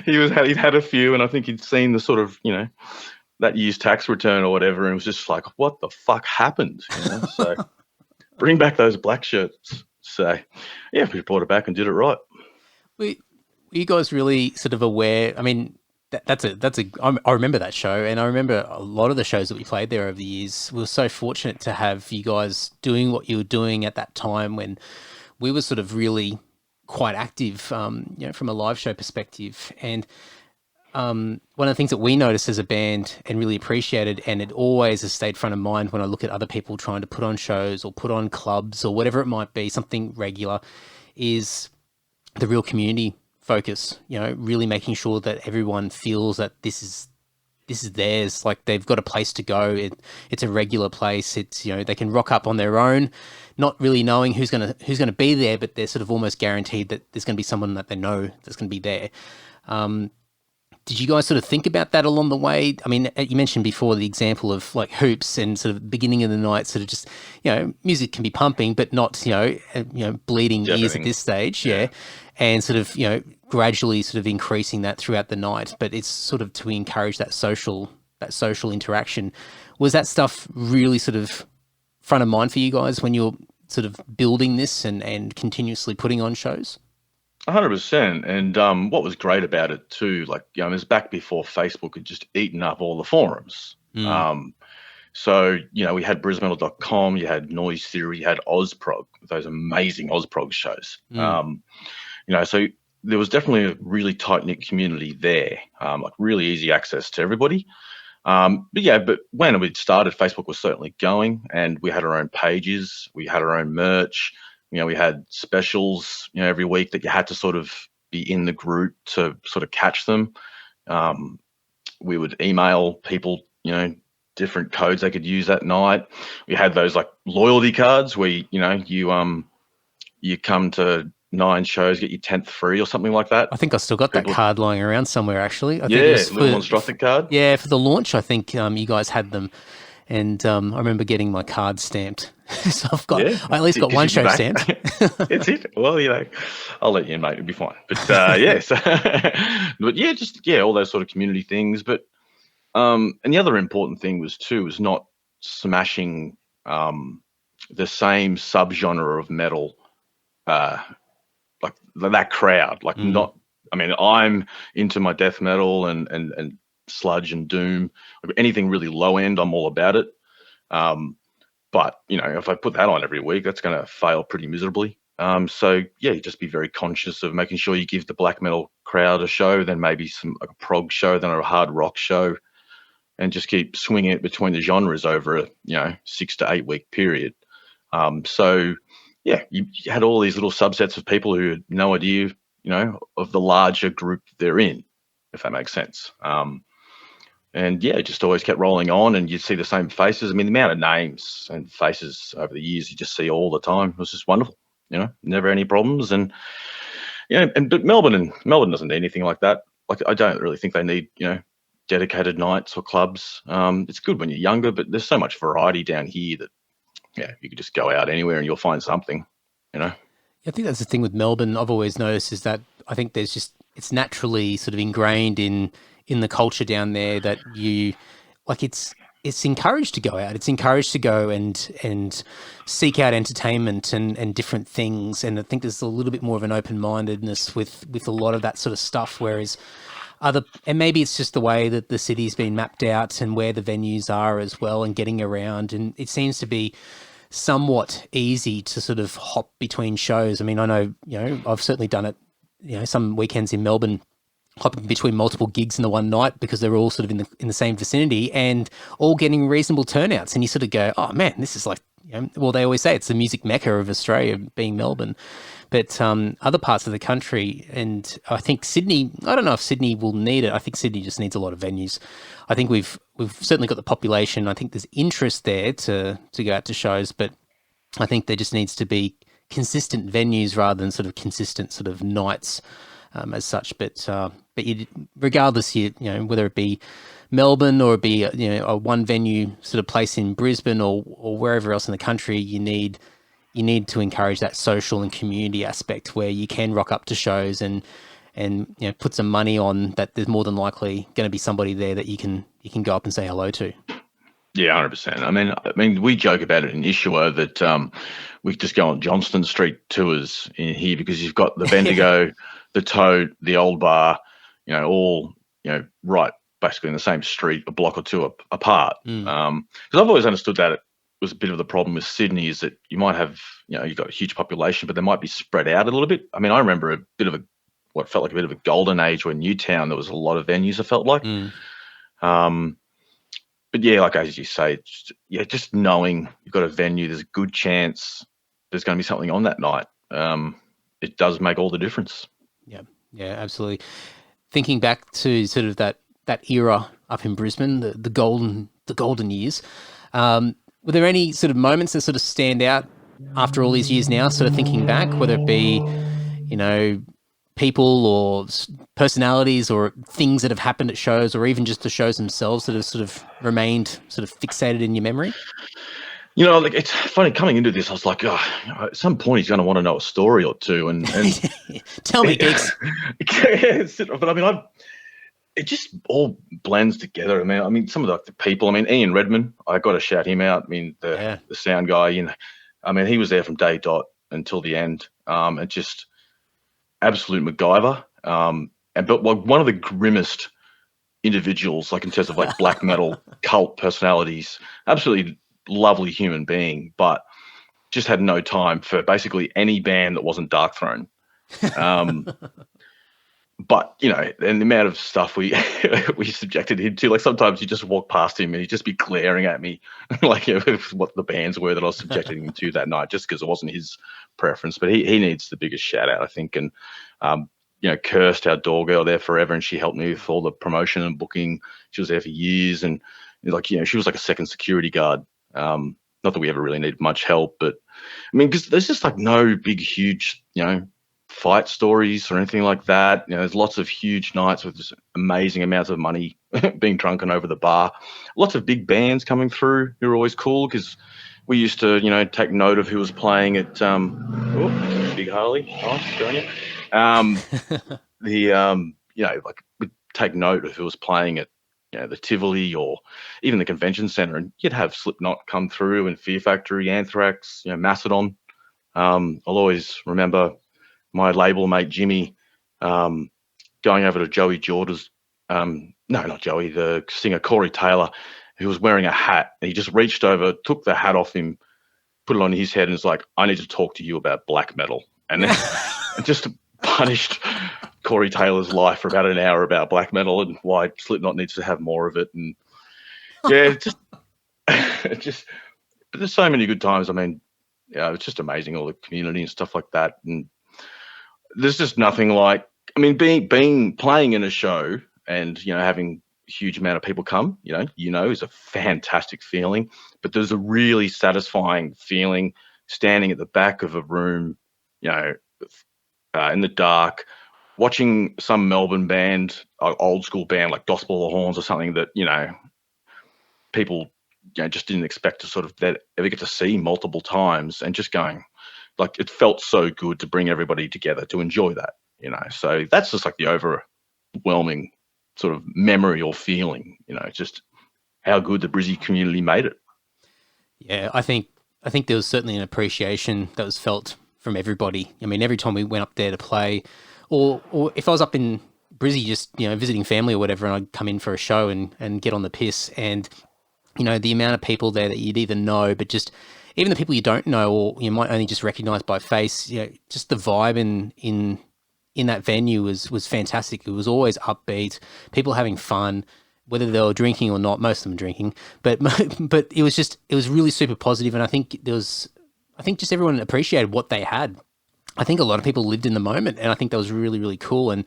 He'd had a few, and I think he'd seen the sort of, that year's tax return or whatever, and was just like, what the fuck happened? So bring back those black shirts. So yeah, we brought it back and did it right. Were you guys really sort of aware? I mean, I remember that show, and I remember a lot of the shows that we played there over the years. We were so fortunate to have you guys doing what you were doing at that time when we were sort of really quite active, from a live show perspective. And one of the things that we noticed as a band and really appreciated, and it always has stayed front of mind when I look at other people trying to put on shows or put on clubs or whatever it might be, something regular, is the real community focus, really making sure that everyone feels that this is theirs, like they've got a place to go. It's a regular place. It's, they can rock up on their own, not really knowing who's gonna be there, but they're sort of almost guaranteed that there's going to be someone that they know that's going to be there. Did you guys sort of think about that along the way? I mean, you mentioned before the example of like hoops and sort of beginning of the night, sort of just, music can be pumping, but not, bleeding ears at this stage. Yeah. And sort of, gradually sort of increasing that throughout the night, but it's sort of to encourage that social interaction. Was that stuff really sort of front of mind for you guys when you're sort of building this and continuously putting on shows? 100%. And what was great about it too, like, it was back before Facebook had just eaten up all the forums. So, we had Brisbane.com, you had Noise Theory, you had Ozprog, those amazing Ozprog shows. So there was definitely a really tight-knit community there, like really easy access to everybody. But when we started, Facebook was certainly going, and we had our own pages, we had our own merch. We had specials, every week that you had to sort of be in the group to sort of catch them. We would email people, different codes they could use that night. We had those like loyalty cards where, you come to 9 shows, get your 10th free or something like that. I think I still got that card lying around somewhere, actually. I think it was little Monstrothic card. Yeah, for the launch, I think you guys had them. And I remember getting my card stamped. So I at least got one show stamped. That's it. Well, I'll let you in, mate. It'll be fine. But all those sort of community things. But and the other important thing was not smashing the same subgenre of metal, like that crowd. Like I'm into my death metal and sludge and doom. Anything really low end, I'm all about it. But if I put that on every week, that's going to fail pretty miserably. You just be very conscious of making sure you give the black metal crowd a show, then maybe some like a prog show, then a hard rock show, and just keep swinging it between the genres over a 6 to 8 week period. You had all these little subsets of people who had no idea, of the larger group they're in, if that makes sense. It just always kept rolling on, and you'd see the same faces. I mean, the amount of names and faces over the years you just see all the time. It was just wonderful, never any problems. And, but Melbourne doesn't need anything like that. Like, I don't really think they need, dedicated nights or clubs. It's good when you're younger, but there's so much variety down here that, you could just go out anywhere and you'll find something, I think that's the thing with Melbourne I've always noticed, is that I think it's naturally sort of ingrained in the culture down there that it's encouraged to go out. It's encouraged to go and seek out entertainment and different things. And I think there's a little bit more of an open-mindedness with a lot of that sort of stuff, whereas and maybe it's just the way that the city's been mapped out and where the venues are as well and getting around. And it seems to be somewhat easy to sort of hop between shows. I mean, I know, I've certainly done it, some weekends in Melbourne, hopping between multiple gigs in the one night because they're all sort of in the same vicinity and all getting reasonable turnouts. And you sort of go, oh man, this is like, well, they always say it's the music mecca of Australia, being Melbourne. But other parts of the country, and I think Sydney, I don't know if Sydney will need it. I think Sydney just needs a lot of venues. I think we've certainly got the population. I think there's interest there to go out to shows, but I think there just needs to be consistent venues rather than sort of consistent sort of nights as such. But regardless, whether it be Melbourne or it be a one venue sort of place in Brisbane or wherever else in the country, you need to encourage that social and community aspect where you can rock up to shows and put some money on that. There's more than likely going to be somebody there that you can go up and say hello to. Yeah, 100%. I mean, we joke about it in ISUA that we just go on Johnston Street tours in here because you've got the Bendigo, the Tait, the Old Bar, all right, basically in the same street, a block or two apart. Because I've always understood that it was a bit of the problem with Sydney is that you might have, you've got a huge population, but they might be spread out a little bit. I mean, I remember what felt like a bit of a golden age when Newtown, there was a lot of venues, I felt like. But yeah, like as you say, just knowing you've got a venue, there's a good chance there's going to be something on that night. It does make all the difference. Yeah, absolutely. Thinking back to sort of that era up in Brisbane, the golden years, were there any sort of moments that sort of stand out after all these years now, sort of thinking back, whether it be, people or personalities or things that have happened at shows, or even just the shows themselves that have sort of remained sort of fixated in your memory? You know, like, it's funny coming into this. I was like, oh, at some point he's going to want to know a story or two, and Tell me, Geeks. But I mean, it just all blends together. I mean, some of the people. I mean, Ian Redman, I got to shout him out. I mean, the sound guy. You know, I mean, he was there from day dot until the end. And just absolute MacGyver. But one of the grimmest individuals, like in terms of like black metal cult personalities. Absolutely lovely human being, but just had no time for basically any band that wasn't Darkthrone. But you know, and the amount of stuff we subjected him to, like sometimes you just walk past him and he'd just be glaring at me, like, you know, what the bands were that I was subjecting him to that night, just because it wasn't his preference. But he needs the biggest shout out, I think. And you know, Kirst, our door girl, there forever, and she helped me with all the promotion and booking. She was there for years, and like, you know, she was like a second security guard. Not that we ever really needed much help, but I mean, because there's just like no big, huge, you know, fight stories or anything like that. You know, there's lots of huge nights with just amazing amounts of money being drunken over the bar. Lots of big bands coming through who are always cool, because we used to, you know, take note of who was playing at Big Harley, Australia. You know, like we'd take note of who was playing at, you know, the Tivoli or even the convention center, and you'd have Slipknot come through, and Fear Factory, Anthrax, you know, Mastodon. I'll always remember my label mate Jimmy going over to Joey Jorda's, no, not Joey, the singer Corey Taylor, who was wearing a hat, and he just reached over, took the hat off him, put it on his head, and was like, "I need to talk to you about black metal," and then just punished Corey Taylor's life for about an hour about black metal and why Slipknot needs to have more of it. And yeah, just but there's so many good times. I mean, yeah, it's just amazing, all the community and stuff like that. And there's just nothing like, I mean, playing in a show and, you know, having a huge amount of people come, you know, is a fantastic feeling. But there's a really satisfying feeling standing at the back of a room, you know, in the dark, watching some Melbourne band, old school band like Gospel of the Horns or something that, you know, people, you know, just didn't expect to sort of ever get to see multiple times, and just going, like, it felt so good to bring everybody together to enjoy that, you know. So that's just like the overwhelming sort of memory or feeling, you know, just how good the Brizzy community made it. Yeah, I think there was certainly an appreciation that was felt from everybody. I mean, every time we went up there to play, or if I was up in Brizzy just, you know, visiting family or whatever, and I'd come in for a show and get on the piss, and, you know, the amount of people there that you'd either know, but just even the people you don't know, or you might only just recognize by face, you know, just the vibe in that venue was fantastic. It was always upbeat, people having fun, whether they were drinking or not. Most of them drinking, but it was really super positive. And I think just everyone appreciated what they had. I think a lot of people lived in the moment, and I think that was really, really cool. And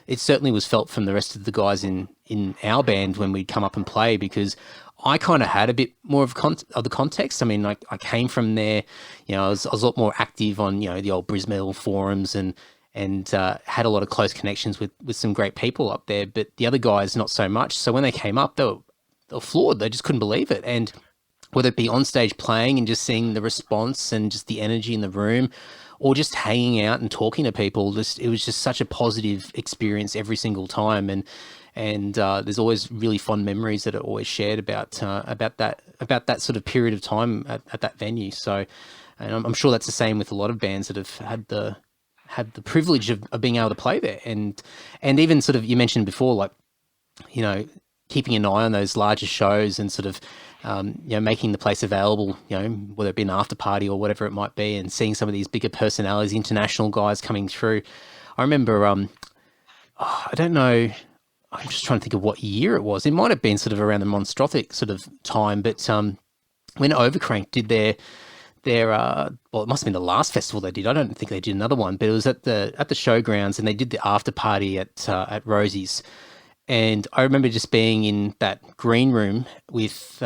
it certainly was felt from the rest of the guys in our band when we'd come up and play, because I kind of had a bit more of the context. I mean, like, I came from there, you know, I was a lot more active on, you know, the old Brisbane forums, and had a lot of close connections with some great people up there. But the other guys, not so much. So when they came up, they were floored. They just couldn't believe it. And whether it be on stage playing and just seeing the response and just the energy in the room, or just hanging out and talking to people, it was just such a positive experience every single time. And there's always really fond memories that are always shared about that sort of period of time at that venue. So, and I'm sure that's the same with a lot of bands that have had the privilege of being able to play there. And even sort of, you mentioned before, like, you know, keeping an eye on those larger shows and sort of, you know, making the place available, you know, whether it be an after party or whatever it might be, and seeing some of these bigger personalities, international guys coming through. I remember, I don't know, I'm just trying to think of what year it was. It might have been sort of around the Monstrothic sort of time, but when Overcrank did their well, it must have been the last festival they did. I don't think they did another one, but it was at the showgrounds, and they did the after party at Rosie's. And I remember just being in that green room with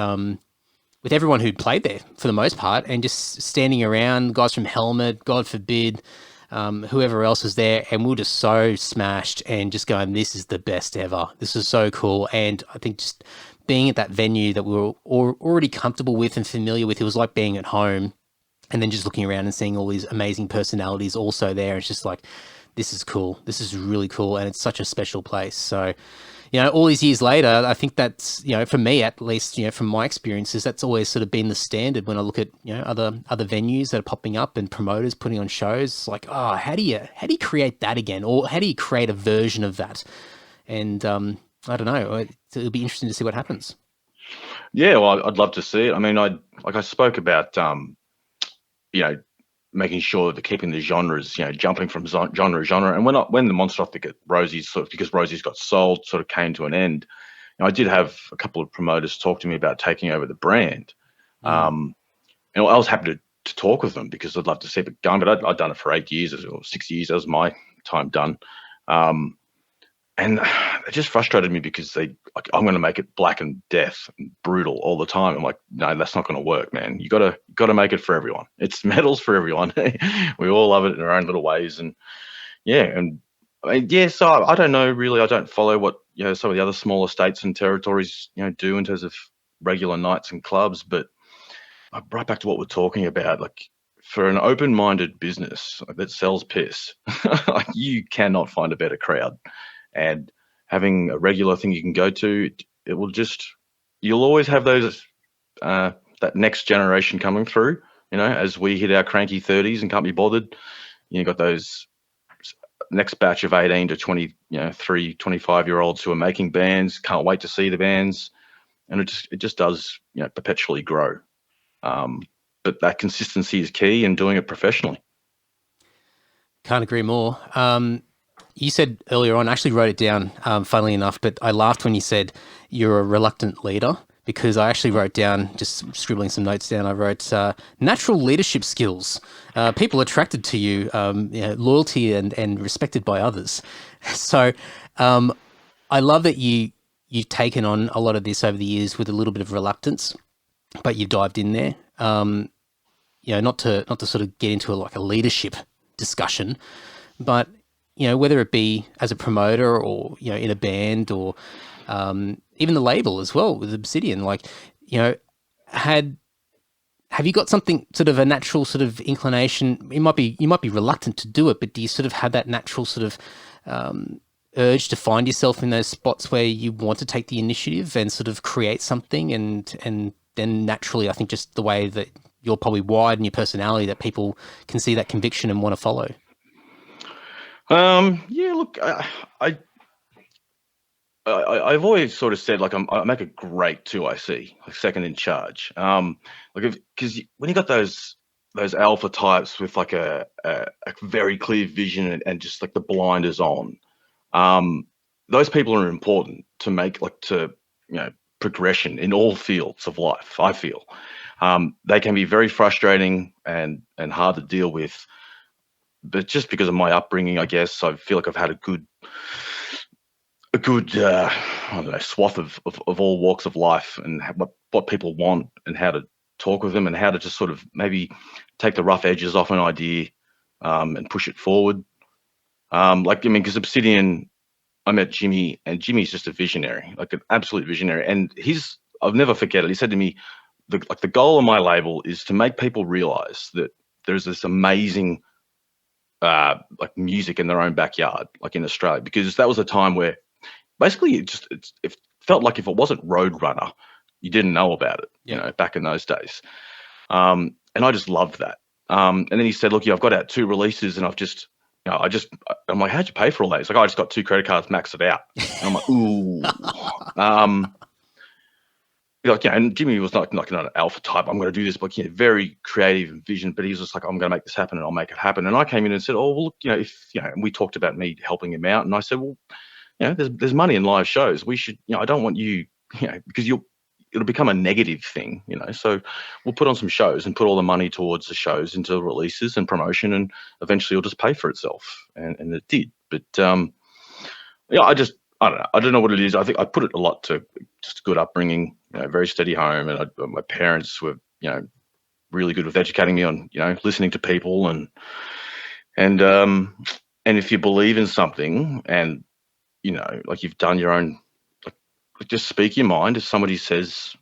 everyone who'd played there for the most part, and just standing around, guys from Helmet, God Forbid, whoever else was there, and we were just so smashed and just going, this is the best ever. This is so cool. And I think just being at that venue that we were already comfortable with and familiar with, it was like being at home. And then just looking around and seeing all these amazing personalities also there, it's just like, this is cool. This is really cool. And it's such a special place. So, all these years later, I think that's, for me at least, from my experiences, that's always sort of been the standard when I look at, other venues that are popping up and promoters putting on shows. It's like, oh, how do you create that again? Or how do you create a version of that? And I don't know. It'll be interesting to see what happens. Yeah, well, I'd love to see it. I mean, I spoke about, making sure that keeping the genres, jumping from genre to genre. And when the Monstrothic at Rosie's, because Rosie's got sold, sort of came to an end, I did have a couple of promoters talk to me about taking over the brand. I was happy to talk with them because I'd love to see it going, but I'd done it for 8 years or 6 years. That was my time done. And it just frustrated me because I'm going to make it black and death and brutal all the time. I'm like, no, that's not going to work, man. You got to make it for everyone. It's metal's for everyone. We all love it in our own little ways. And so I don't know really. I don't follow what some of the other smaller states and territories do in terms of regular nights and clubs. But right back to what we're talking about, like for an open-minded business that sells piss, you cannot find a better crowd. And having a regular thing you can go to, it will you'll always have those, that next generation coming through, as we hit our cranky 30s and can't be bothered. You've got those next batch of 18 to 23, 25-year-olds who are making bands, can't wait to see the bands. And it just does, perpetually grow. But that consistency is key in doing it professionally. Can't agree more. You said earlier on, I actually wrote it down, funnily enough, but I laughed when you said you're a reluctant leader, because I actually wrote down, just scribbling some notes down, I wrote natural leadership skills, people attracted to you, loyalty and respected by others. So I love that you've taken on a lot of this over the years with a little bit of reluctance, but you've dived in there. Not to sort of get into a leadership discussion, but whether it be as a promoter or, in a band or even the label as well with Obsidian, have you got something sort of a natural sort of inclination? You might be reluctant to do it, but do you sort of have that natural sort of urge to find yourself in those spots where you want to take the initiative and sort of create something? And then naturally, I think just the way that you're probably wired in your personality, that people can see that conviction and want to follow. Look, I've always sort of said I make a great 2IC, second in charge. Because when you got those alpha types with a very clear vision and just the blinders on, those people are important to make progression in all fields of life. I feel they can be very frustrating and hard to deal with. But just because of my upbringing, I guess I feel like I've had a good swath of all walks of life and what people want and how to talk with them and how to just sort of maybe take the rough edges off an idea and push it forward. Because Obsidian, I met Jimmy, and Jimmy's just a visionary, an absolute visionary. And I'll never forget it. He said to me, the goal of my label is to make people realize that there's this amazing music in their own backyard, in Australia, because that was a time where basically it felt like if it wasn't Roadrunner, you didn't know about it, back in those days. And I just loved that. And then he said, look, I've got out 2 releases and I've just, I'm like, how'd you pay for all that? He's like, I just got 2 credit cards, maxed it out. And I'm like, ooh. And Jimmy was not an alpha type. I'm going to do this, but very creative and vision. But he was just like, I'm going to make this happen, and I'll make it happen. And I came in and said, oh, well, look, and we talked about me helping him out. And I said, well, there's money in live shows. We should, I don't want you, because it'll become a negative thing, So we'll put on some shows and put all the money towards the shows into releases and promotion, and eventually it'll just pay for itself. And it did. But I don't know what it is. I think I put it a lot to just good upbringing, very steady home. And my parents were, really good with educating me on, listening to people. And and if you believe in something, and like you've done your own, like just speak your mind. If somebody says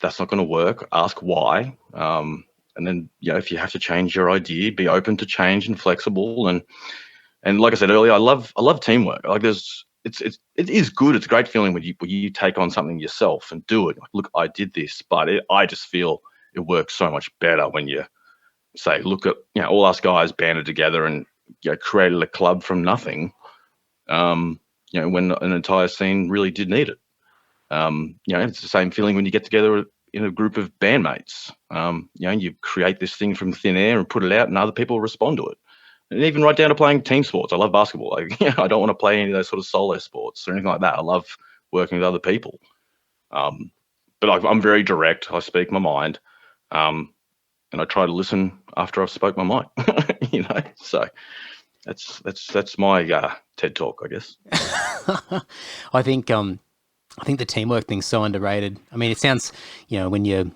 that's not going to work, ask why. And then if you have to change your idea, be open to change and flexible. And like I said earlier, I love teamwork. Like it is good. It's a great feeling when you take on something yourself and do it. Like, look, I did this, but I just feel it works so much better when you say, look at all us guys banded together and created a club from nothing. When an entire scene really did need it. It's the same feeling when you get together in a group of bandmates. You create this thing from thin air and put it out, and other people respond to it. And even right down to playing team sports. I love basketball. I don't want to play any of those sort of solo sports or anything like that. I love working with other people. But I'm very direct. I speak my mind, and I try to listen after I've spoke my mind. So that's my TED talk, I guess. I think the teamwork thing's so underrated. I mean, it sounds, when you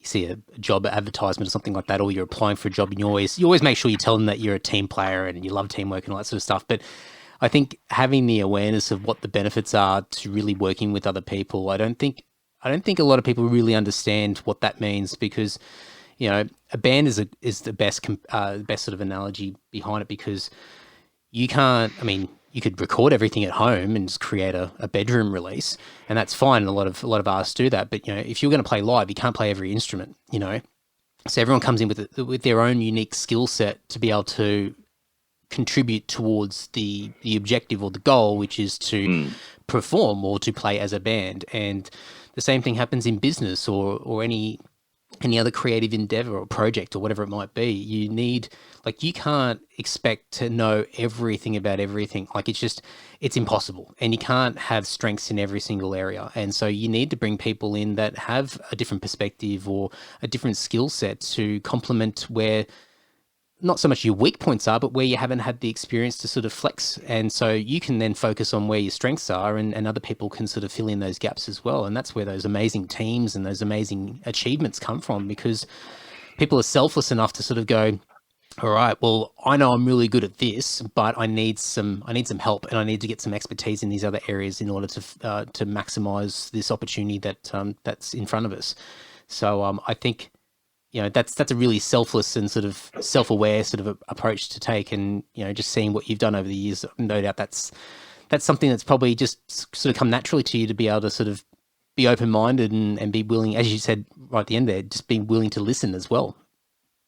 see a job advertisement or something like that, or you're applying for a job, and you always make sure you tell them that you're a team player and you love teamwork and all that sort of stuff. But I think having the awareness of what the benefits are to really working with other people, I don't think a lot of people really understand what that means, because a band is the best sort of analogy behind it, because you can't. I mean, you could record everything at home and just create a bedroom release, and that's fine. A lot of artists do that, but if you're going to play live, you can't play every instrument. So everyone comes in with their own unique skill set to be able to contribute towards the objective or the goal, which is to perform or to play as a band. And the same thing happens in business or any other creative endeavor or project or whatever it might be. You can't expect to know everything about everything. Like it's impossible, and you can't have strengths in every single area. And so you need to bring people in that have a different perspective or a different skill set to complement where not so much your weak points are, but where you haven't had the experience to sort of flex. And so you can then focus on where your strengths are, and other people can sort of fill in those gaps as well. And that's where those amazing teams and those amazing achievements come from, because people are selfless enough to sort of go, all right, well, I know I'm really good at this, but I need some help, and I need to get some expertise in these other areas in order to maximize this opportunity that's in front of us. So I think, that's a really selfless and sort of self-aware sort of approach to take. And, just seeing what you've done over the years, no doubt that's something that's probably just sort of come naturally to you, to be able to sort of be open-minded and be willing, as you said right at the end there, just being willing to listen as well.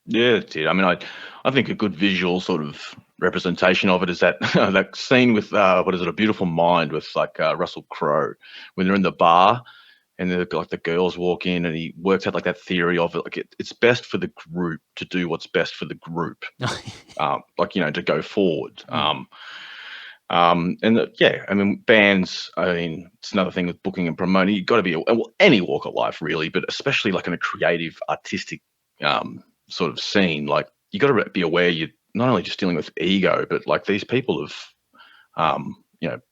Yeah, that's it. I mean, I think a good visual sort of representation of it is that that scene with what is it, A Beautiful Mind, with like Russell Crowe, when they're in the bar and the girls walk in, and he works out like that theory of it, like it's best for the group to do what's best for the group, to go forward. I mean, bands, it's another thing with booking and promoting. You've got to be, any walk of life really, but especially like in a creative, artistic sort of scene, like you got to be aware you're not only just dealing with ego, but like these people have,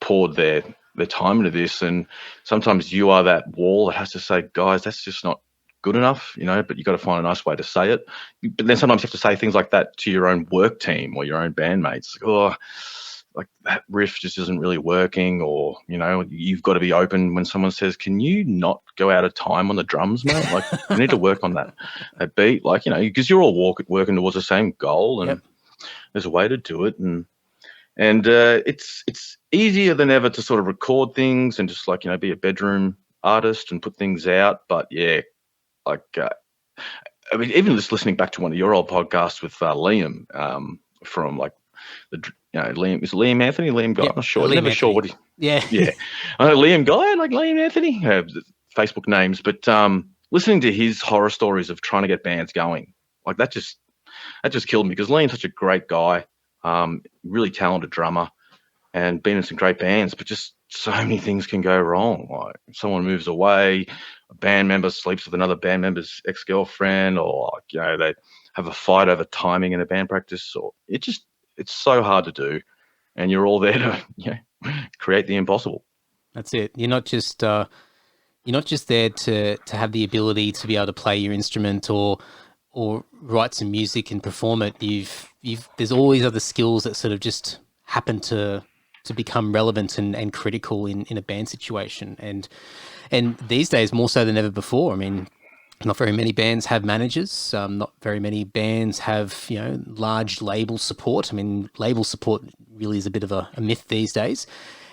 poured their time into this, and sometimes you are that wall that has to say, guys, that's just not good enough, but you got to find a nice way to say it. But then sometimes you have to say things like that to your own work team or your own bandmates. Like that riff just isn't really working, or you've got to be open when someone says, can you not go out of time on the drums, mate? Like you need to work on that beat, like because you're all working towards the same goal, and Yep. There's a way to do it, and it's easier than ever to sort of record things and just like be a bedroom artist and put things out. But yeah, like I mean, even just listening back to one of your old podcasts with Liam from like Liam, is it Liam Anthony? Liam Guy? Yep, I'm not sure. Liam I'm never Anthony. sure what he. Yeah. Yeah, I know Liam Guy, like Liam Anthony, Facebook names, but listening to his horror stories of trying to get bands going, like that just killed me, because Liam's such a great guy, really talented drummer, and been in some great bands, but just so many things can go wrong. Like someone moves away, a band member sleeps with another band member's ex-girlfriend, or they have a fight over timing in a band practice, or it's so hard to do, and you're all there to create the impossible. That's it. You're not just there to have the ability to be able to play your instrument or write some music and perform it, there's all these other skills that sort of just happen to become relevant and critical in a band situation. And these days, more so than ever before, I mean, not very many bands have managers. Not very many bands have, large label support. I mean, label support really is a bit of a myth these days.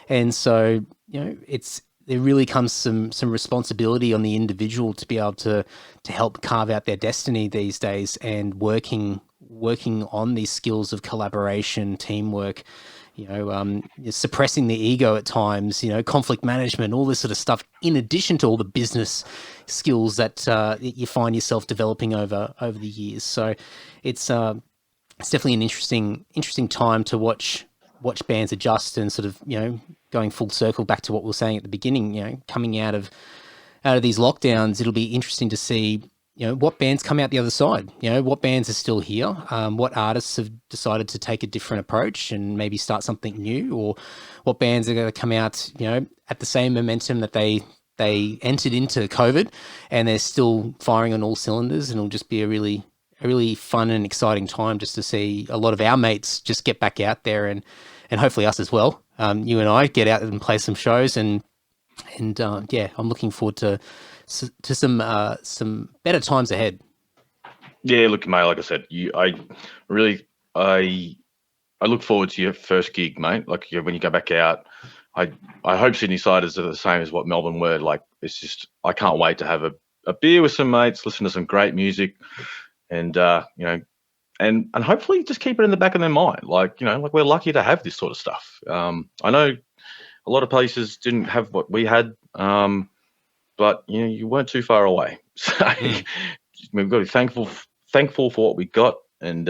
And so, there really comes some responsibility on the individual to be able to help carve out their destiny these days, and working on these skills of collaboration, teamwork, suppressing the ego at times, conflict management, all this sort of stuff, in addition to all the business skills that you find yourself developing over the years. So it's definitely an interesting time to watch bands adjust and sort of, going full circle back to what we were saying at the beginning, coming out of these lockdowns. It'll be interesting to see, what bands come out the other side, what bands are still here, what artists have decided to take a different approach and maybe start something new, or what bands are going to come out, at the same momentum that they entered into COVID, and they're still firing on all cylinders. And it'll just be a really fun and exciting time just to see a lot of our mates just get back out there, and hopefully us as well. You and I get out and play some shows, and I'm looking forward to some better times ahead. Yeah, look, mate, like I said, I look forward to your first gig, mate. Like, when you go back out, I hope Sydney siders are the same as what Melbourne were. Like, it's just, I can't wait to have a beer with some mates, listen to some great music, and and hopefully just keep it in the back of their mind. Like, like, we're lucky to have this sort of stuff. I know a lot of places didn't have what we had, but you weren't too far away. So we've got to be thankful for what we got, and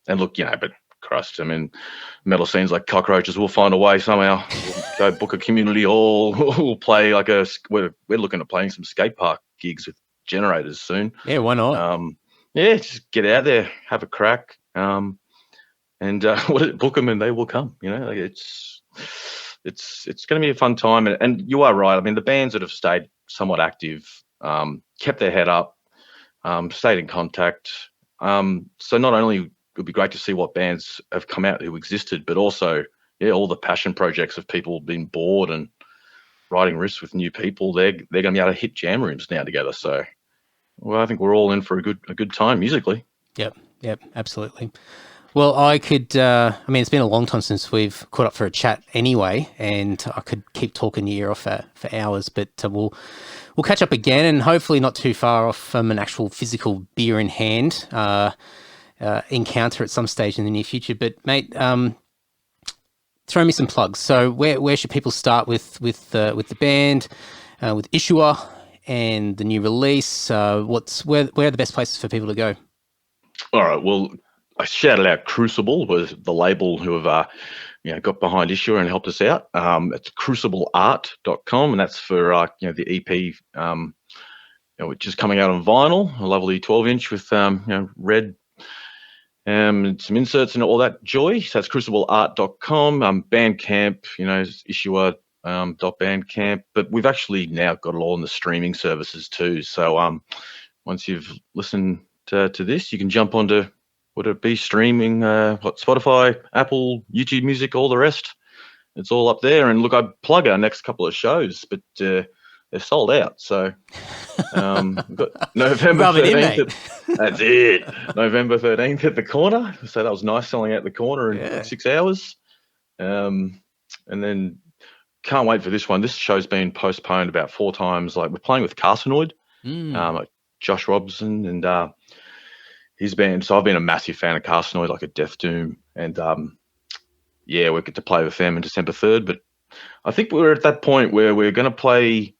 look, but Christ, I mean, metal scenes like cockroaches will find a way somehow. We'll go book a community hall. We'll play we're looking at playing some skate park gigs with generators soon. Yeah, why not? Just get out there, have a crack, and book them and they will come. Like, it's going to be a fun time, and you are right. I mean, the bands that have stayed somewhat active, kept their head up, stayed in contact. So not only it would be great to see what bands have come out who existed, but also, all the passion projects of people being bored and writing riffs with new people. They're going to be able to hit jam rooms now together. So, well, I think we're all in for a good time musically. Yep, absolutely. Well, I could, it's been a long time since we've caught up for a chat anyway, and I could keep talking your ear off for hours, but we'll catch up again, and hopefully not too far off from an actual physical beer in hand encounter at some stage in the near future. But mate, throw me some plugs. So where should people start with the band, with ISUA and the new release? Where are the best places for people to go? All right, well, I shouted out Crucible, was the label who have got behind ISUA and helped us out. It's crucibleart.com, and that's for the EP, which is coming out on vinyl, a lovely 12-inch with red and some inserts and all that joy. So that's crucibleart.com. Bandcamp, ISUA .bandcamp, but we've actually now got it all in the streaming services too. So once you've listened to this, you can jump onto, would it be streaming, Spotify, Apple, YouTube Music, all the rest. It's all up there. And look, I plug our next couple of shows, but they're sold out. So we've got November 13th. That's it. November 13th at the Corner. So that was nice, selling out the Corner in 6 hours. And then can't wait for this one. This show's been postponed about 4 times. Like, we're playing with Carcinoid, like Josh Robson and his band. So I've been a massive fan of Carcinoid, like a Death Doom, and we get to play with them on December 3rd. But I think we're at that point where we're going to play,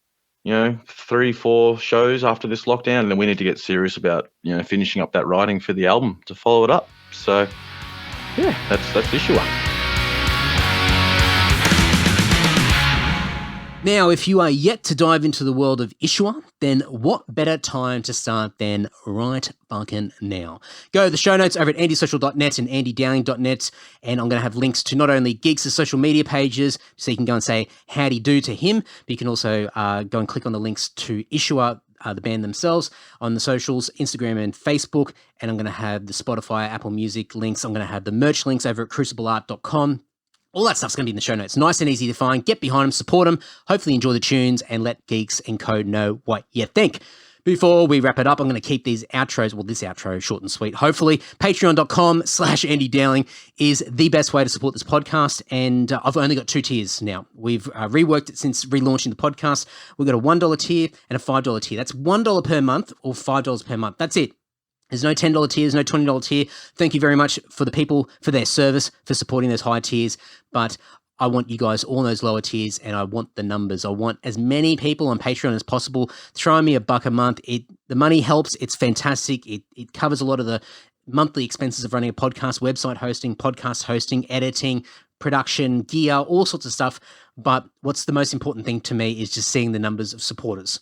3-4 shows after this lockdown, and then we need to get serious about finishing up that writing for the album to follow it up. So that's ISUA. Now, if you are yet to dive into the world of ISUA, then what better time to start than right fucking now? Go to the show notes over at andysocial.net and andydowling.net, and I'm going to have links to not only Geeks' social media pages, so you can go and say howdy do to him, but you can also go and click on the links to ISUA the band themselves on the socials, Instagram and Facebook. And I'm going to have the Spotify, Apple Music links. I'm going to have the merch links over at crucibleart.com. All that stuff's going to be in the show notes. Nice and easy to find. Get behind them, support them. Hopefully enjoy the tunes and let Geeks and Co know what you think. Before we wrap it up, I'm going to keep these outros, well, this outro short and sweet. Hopefully, patreon.com/Andy Dowling is the best way to support this podcast. And I've only got 2 tiers now. We've reworked it since relaunching the podcast. We've got a $1 tier and a $5 tier. That's $1 per month or $5 per month. That's it. There's no $10 tier, there's no $20 tier. Thank you very much for the people, for their service, for supporting those high tiers. But I want you guys all those lower tiers, and I want the numbers. I want as many people on Patreon as possible throwing me $1 a month. The money helps. It's fantastic. It covers a lot of the monthly expenses of running a podcast, website hosting, podcast hosting, editing, production, gear, all sorts of stuff. But what's the most important thing to me is just seeing the numbers of supporters.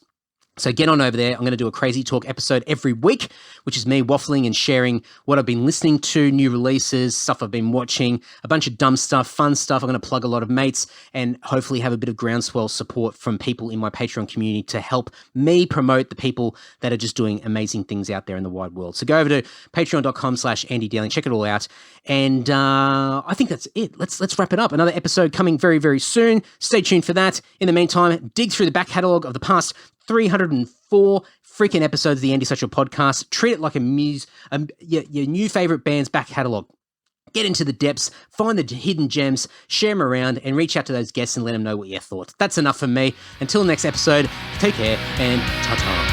So get on over there. I'm going to do a Crazy Talk episode every week, which is me waffling and sharing what I've been listening to, new releases, stuff I've been watching, a bunch of dumb stuff, fun stuff. I'm going to plug a lot of mates and hopefully have a bit of groundswell support from people in my Patreon community to help me promote the people that are just doing amazing things out there in the wide world. So go over to patreon.com/Andy Dowling, check it all out. And I think that's it. Let's wrap it up. Another episode coming very, very soon. Stay tuned for that. In the meantime, dig through the back catalogue of the past 304 freaking episodes of the Andy Social Podcast. Treat it like your new favorite band's back catalog. Get into the depths, find the hidden gems, share them around, and reach out to those guests and let them know what you thought. That's enough for me. Until next episode, take care and ta-ta.